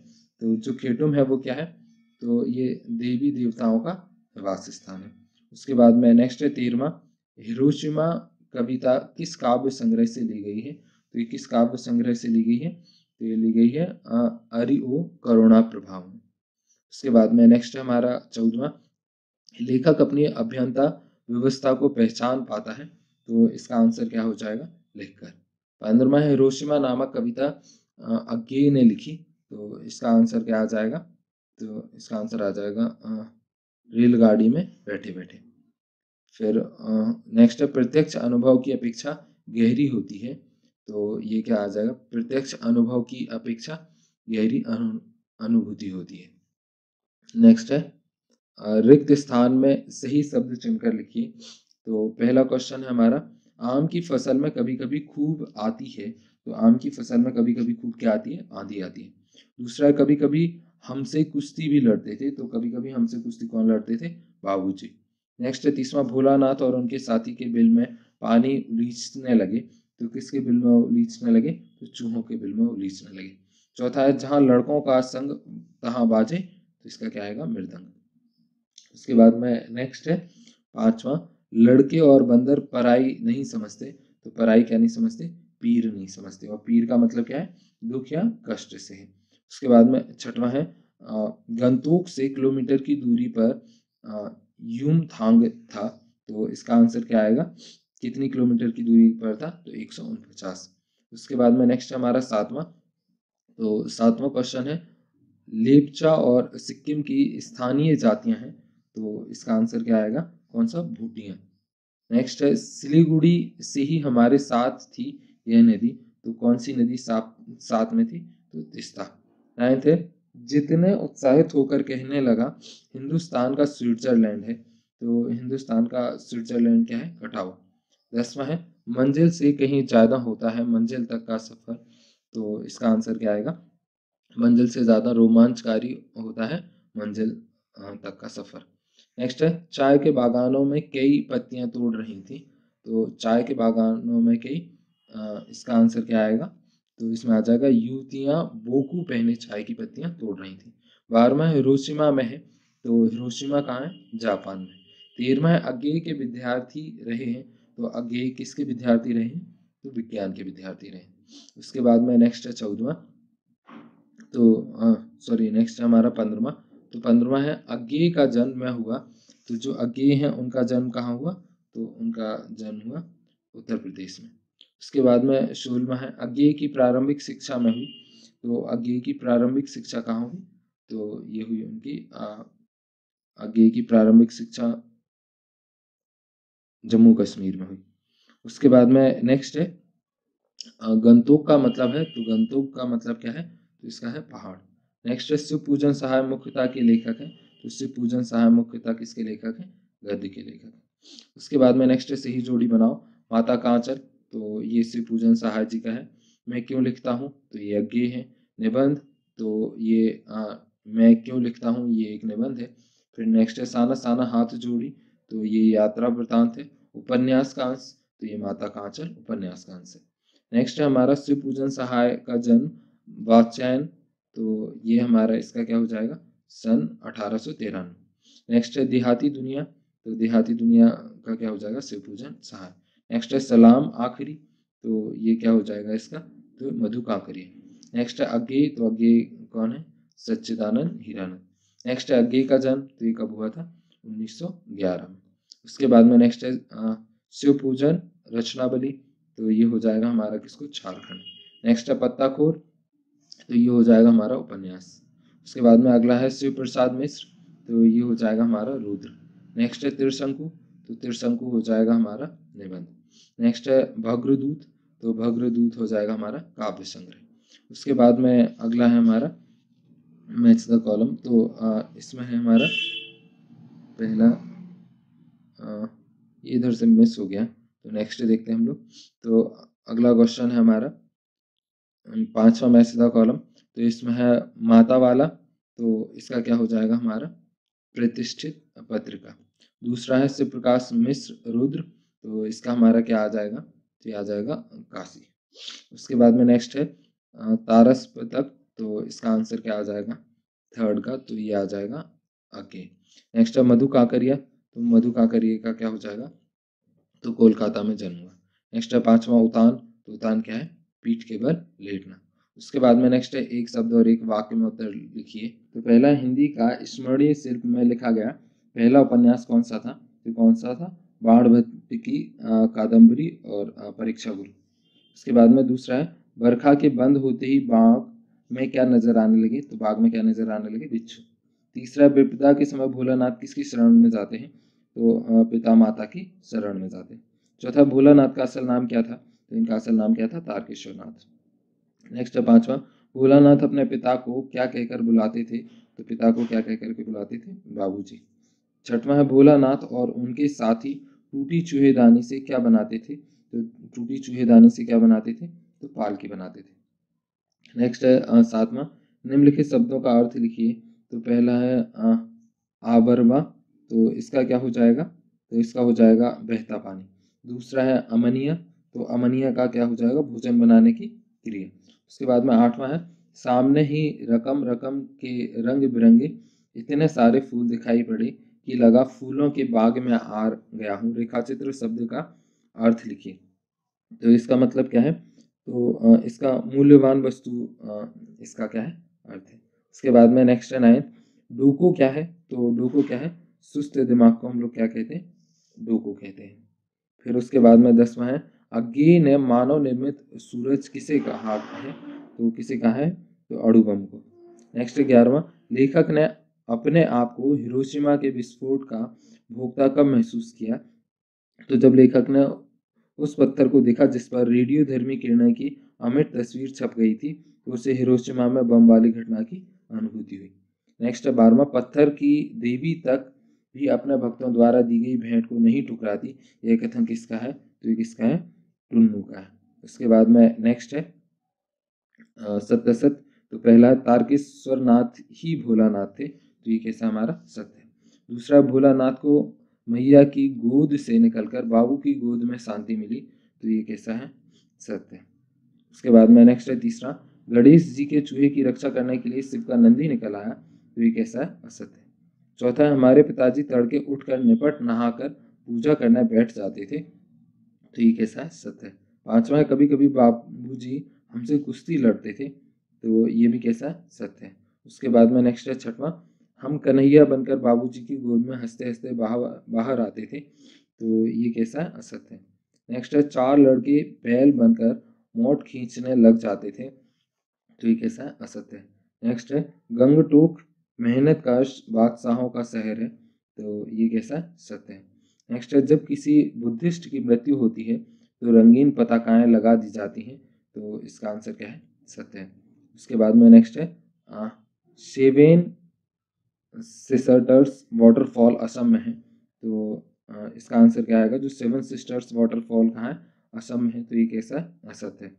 तो जो खेटुम है वो क्या है, तो ये देवी देवताओं का वास स्थान है। उसके बाद में नेक्स्ट है 13वां, हिरोशिमा कविता किस काव्य संग्रह से ली गई है। तो ये किस काव्य संग्रह से ली गई है, तो ये ली गई है अरिओ करुणा प्रभाव में। उसके बाद में नेक्स्ट है हमारा 14वां, लेखक अपनी अभियंता व्यवस्था को पहचान पाता है। तो इसका आंसर क्या हो जाएगा, लिखकर। 15वां है, हिरोशिमा नामक कविता अज्ञेय ने लिखी। तो इसका आंसर क्या आ जाएगा, तो इसका आंसर आ जाएगा रेलगाड़ी में बैठे बैठे। फिर नेक्स्ट है, प्रत्यक्ष अनुभव की अपेक्षा गहरी होती है। तो ये क्या आ जाएगा, प्रत्यक्ष अनुभव की अपेक्षा गहरी अनुभूति होती है। नेक्स्ट है, रिक्त स्थान में सही शब्द चुनकर लिखिए। तो पहला क्वेश्चन है हमारा, आम की फसल में कभी कभी खूब आती है। तो आम की फसल में कभी कभी खूब क्या आती है, आंधी आती है। दूसरा है, कभी कभी हमसे कुश्ती भी लड़ते थे। तो कभी कभी हमसे कुश्ती कौन लड़ते थे, बाबूजी। नेक्स्ट है तीसवां, भोलानाथ और उनके साथी के बिल में पानी उलीचने लगे। तो किसके बिल में उलीचने लगे, तो चूहों के बिल में उलीचने लगे। चौथा है, जहां लड़कों का संग तहां बाजे। तो इसका क्या आएगा, मृदंग। उसके बाद में नेक्स्ट है 5वां, लड़के और बंदर पराई नहीं समझते। तो पराई क्या नहीं समझते, पीर नहीं समझते। और पीर का मतलब क्या है, दुख या कष्ट से है। उसके बाद में 6वां है, गंतोक से किलोमीटर की दूरी पर युमथांग था। तो इसका आंसर क्या आएगा, कितनी किलोमीटर की दूरी पर था, तो 149। उसके बाद में नेक्स्ट हमारा 7वां। तो 7वां क्वेश्चन है, लेपचा और सिक्किम की स्थानीय जातियां हैं। तो इसका आंसर क्या आएगा, कौन सा, भूटिया। नेक्स्ट है, सिलीगुड़ी से ही हमारे साथ थी यह नदी। तो कौन सी नदी साथ में थी, तो तीस्ता। 9th है, जितने उत्साहित होकर कहने लगा हिंदुस्तान का स्विट्जरलैंड है। तो हिंदुस्तान का स्विट्जरलैंड क्या है, कटावा। 10वां है, मंजिल से कहीं ज्यादा होता है मंजिल तक का सफर। तो इसका आंसर क्या आएगा, मंजिल से ज्यादा रोमांचकारी होता है मंजिल तक का सफर। नेक्स्ट है, चाय के बागानों में कई पत्तियां तोड़ रही थी। तो चाय के बागानों में कई, इसका आंसर क्या आएगा, तो इसमें आ जाएगा युवतियां बोकू पहने चाय की पत्तियां तोड़ रही थी। 12वां हिरोशिमा में है। तो हिरोशिमा कहाँ है, जापान में। 13वां है, अज्ञेय के विद्यार्थी रहे हैं। तो अज्ञेय किसके विद्यार्थी रहे हैं, तो विज्ञान के विद्यार्थी रहे। उसके बाद में नेक्स्ट है 14वां। तो सॉरी नेक्स्ट है हमारा 15वां। तो 15वां है, अज्ञेय का जन्म में हुआ। तो जो अज्ञेय है उनका जन्म कहाँ हुआ, तो उनका जन्म हुआ उत्तर प्रदेश में। उसके बाद में 16वां है, अज्ञेय की प्रारंभिक शिक्षा में हुई। तो अज्ञेय की प्रारंभिक शिक्षा कहाँ हुई, तो ये हुई उनकी अज्ञेय की प्रारंभिक शिक्षा जम्मू कश्मीर में हुई। उसके बाद में नेक्स्ट है, गंतोक का मतलब है। तो गंतोक का मतलब क्या है, तो इसका है पहाड़। नेक्स्ट है, शिव पूजन सहाय मुख्यता के लेखक है। तो शिव पूजन सहाय मुख्यता किसके लेखक है, गद्य के लेखक है। उसके बाद में नेक्स्ट है, सही जोड़ी बनाओ। माता का आंचल, तो ये शिव पूजन सहाय जी का है। मैं क्यों लिखता हूँ, तो ये अज्ञेय है। निबंध, तो ये मैं क्यों लिखता हूँ, ये एक निबंध है। फिर नेक्स्ट है, साना साना हाथ जोड़ी। तो ये यात्रा वृतांत है। उपन्यास का अंश, तो ये माता का आंचल उपन्यास का अंश है। नेक्स्ट है हमारा, शिव पूजन सहाय का जन्म वात्स्यायन। तो ये हमारा इसका क्या हो जाएगा, सन 1893। नेक्स्ट है देहाती दुनिया, तो देहाती दुनिया का क्या हो जाएगा, शिवपूजन सहाय। नेक्स्ट है सलाम आखिरी, तो ये क्या हो जाएगा इसका, तो मधु काकरिया। नेक्स्ट है अज्ञेय, तो अज्ञेय कौन है, सच्चिदानंद हीरानंद। नेक्स्ट है अज्ञेय का जन्म, तो ये कब हुआ था, 1911 में। उसके बाद में नेक्स्ट है शिवपूजन रचनावली, तो ये हो जाएगा हमारा किसको, झारखंड। नेक्स्ट है पत्ताखोर, तो ये हो जाएगा हमारा उपन्यास। उसके बाद में अगला है शिव प्रसाद मिश्र, तो ये हो जाएगा हमारा रुद्र। नेक्स्ट है त्रिशंकु, तो त्रिशंकु हो जाएगा हमारा निबंध। नेक्स्ट है भग्रदूत, तो भग्रदूत हो जाएगा हमारा काव्य संग्रह। उसके बाद में अगला है हमारा मैच द कॉलम, तो इसमें है हमारा पहला, ये इधर से मिस हो गया, तो नेक्स्ट देखते हैं हम लोग। तो अगला क्वेश्चन है हमारा 5वां मैच द कॉलम, तो इसमें है माता वाला, तो इसका क्या हो जाएगा हमारा प्रतिष्ठित पत्रिका। दूसरा है शिव प्रकाश मिश्र रुद्र, तो इसका हमारा क्या आ जाएगा, तो ये आ जाएगा काशी। उसके बाद में नेक्स्ट है तारस पतक, तो इसका आंसर क्या आ जाएगा, थर्ड का, तो ये आ जाएगा आगे। नेक्स्ट है मधु काकरिया, तो मधु काकरिया का क्या हो जाएगा, तो कोलकाता में जन्म हुआ। नेक्स्ट है 5वां उतान, तो उतान क्या है, पीठ के बल लेटना। उसके बाद में नेक्स्ट है एक शब्द और एक वाक्य में उत्तर लिखिए। तो पहला हिंदी का स्मरणीय शिल्प में लिखा गया पहला उपन्यास कौन सा था, तो कौन सा था, बाणभट्ट की कादम्बरी और परीक्षा गुरु। उसके बाद में दूसरा है बरखा के बंद होते ही बाग में क्या नजर आने लगे, तो बाग में क्या नजर आने लगे, बिच्छू। तीसरा विपदा के समय भोलानाथ किसकी शरण में जाते हैं, तो पिता माता की शरण में जाते हैं। चौथा भोलानाथ का असल नाम क्या था, तो इनका असल नाम क्या था, तारकेश्वर नाथ। नेक्स्ट है 5वां भोलानाथ अपने पिता को क्या कहकर बुलाते थे, तो पिता को क्या कहकर के बुलाते थे, बाबूजी। 6वां है भोलानाथ और उनके साथी टूटी चूहेदानी से क्या बनाते थे, तो टूटी चूहेदानी से क्या बनाते थे, तो पालकी बनाते थे। नेक्स्ट है 7वां निम्नलिखित शब्दों का अर्थ लिखिए। तो पहला है आबरवा, तो इसका क्या हो जाएगा, तो इसका हो जाएगा बहता पानी। दूसरा है अमनिया, तो अमनिया का क्या हो जाएगा, भोजन बनाने की क्रिया। उसके बाद में 8वां है सामने ही रकम रकम के रंग बिरंगे इतने सारे फूल दिखाई पड़े कि लगा फूलों के बाग में आ गया हूँ। रेखाचित्र शब्द का अर्थ लिखिए। तो इसका मतलब क्या है, तो इसका मूल्यवान वस्तु, इसका क्या है अर्थ है। उसके बाद में नेक्स्ट है 9 डोको क्या है, तो डोको क्या है, सुस्त दिमाग को हम लोग क्या कहते हैं, डोको कहते हैं। फिर उसके बाद में 10वां है अज्ञेय ने मानव निर्मित सूरज किसे कहा है, तो किसे कहा है, तो अणुबम को। नेक्स्ट 11वां लेखक ने अपने आप को हिरोशिमा के विस्फोट का भोक्ता कब महसूस किया, तो जब लेखक ने उस पत्थर को देखा जिस पर रेडियोधर्मी किरणें की अमिट तस्वीर छप गई थी, तो उसे हिरोशिमा में बम वाली घटना की अनुभूति हुई। नेक्स्ट है 12वां पत्थर की देवी तक भी अपने भक्तों द्वारा दी गई भेंट को नहीं ठुकराती, यह कथन किसका है, तो ये किसका है, टुन्नू का है। उसके बाद में नेक्स्ट है सत्य, तो पहला तारकेश्वर नाथ ही भोलानाथ थे, तो ये कैसा हमारा सत्य है। दूसरा भोलानाथ को मैया की गोद से निकलकर बाबू की गोद में शांति मिली, तो ये कैसा है, सत्य है। उसके बाद में नेक्स्ट है तीसरा गणेश जी के चूहे की रक्षा करने के लिए शिव का नंदी निकल आया, तो ये कैसा है, असत्य है। चौथा है हमारे पिताजी तड़के उठकर निपट नहाकर पूजा करने बैठ जाते थे, तो ये कैसा है, सत्य है। 5वां है कभी कभी बाबूजी हमसे कुश्ती लड़ते थे, तो ये भी कैसा है, सत्य है। उसके बाद में नेक्स्ट है 6वां हम कन्हैया बनकर बाबूजी की गोद में हंसते हंसते बाहर आते थे, तो ये कैसा है, असत्य है। नेक्स्ट है 4 लड़के बैल बनकर मोट खींचने लग जाते थे, तो ये कैसा है, असत्य है। नेक्स्ट है गंगटोक मेहनत कश बादशाहों का शहर है, तो ये कैसा है, सत्य है। नेक्स्ट है जब किसी बुद्धिस्ट की मृत्यु होती है तो रंगीन पताकाएं लगा दी जाती हैं, तो इसका आंसर क्या है, सत्य है। उसके बाद में नेक्स्ट है सेवेन सिस्टर्स वाटरफॉल असम में है, तो इसका आंसर क्या आएगा, जो 7 सिस्टर्स वाटरफॉल कहाँ है, असम में है, तो ये कैसा है, असत्य है।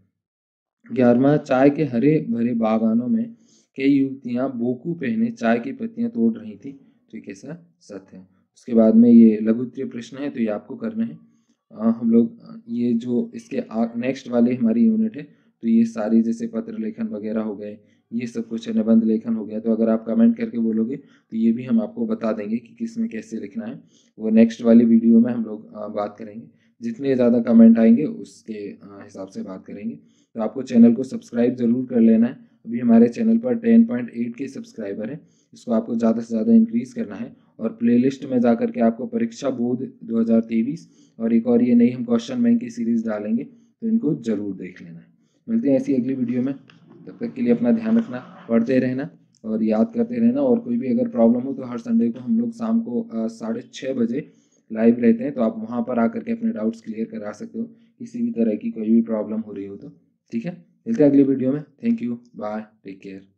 11वां चाय के हरे भरे बागानों में कई युवतियां बोकू पहने चाय की पत्तियां तोड़ रही थी, तो ये कैसा सत्य है। उसके बाद में ये लघु उत्तरीय प्रश्न है, तो ये आपको करना है। हम लोग ये जो इसके नेक्स्ट वाले हमारी यूनिट है, तो ये सारी जैसे पत्र लेखन वगैरह हो गए, ये सब कुछ है, निबंध लेखन हो गया। तो अगर आप कमेंट करके बोलोगे तो ये भी हम आपको बता देंगे कि किस में कैसे लिखना है। वो नेक्स्ट वाली वीडियो में हम लोग बात करेंगे। जितने ज़्यादा कमेंट आएंगे उसके हिसाब से बात करेंगे। तो आपको चैनल को सब्सक्राइब ज़रूर कर लेना है। अभी हमारे चैनल पर 10.8 के सब्सक्राइबर हैं, इसको आपको ज़्यादा से ज़्यादा इंक्रीज़ करना है। और प्लेलिस्ट में जाकर के आपको परीक्षा बोध 2023 और एक और ये नई हम क्वेश्चन बैंक की सीरीज़ डालेंगे, तो इनको ज़रूर देख लेना है। मिलते हैं ऐसी अगली वीडियो में। तब तक के लिए अपना ध्यान रखना, पढ़ते रहना और याद करते रहना। और कोई भी अगर प्रॉब्लम हो तो हर संडे को हम लोग शाम को 6:30 बजे लाइव रहते हैं, तो आप वहाँ पर आकर के अपने डाउट्स क्लियर करा सकते हो, किसी भी तरह की कोई भी प्रॉब्लम हो रही हो तो। ठीक है, मिलते हैं अगली वीडियो में। Thank you, bye, take care.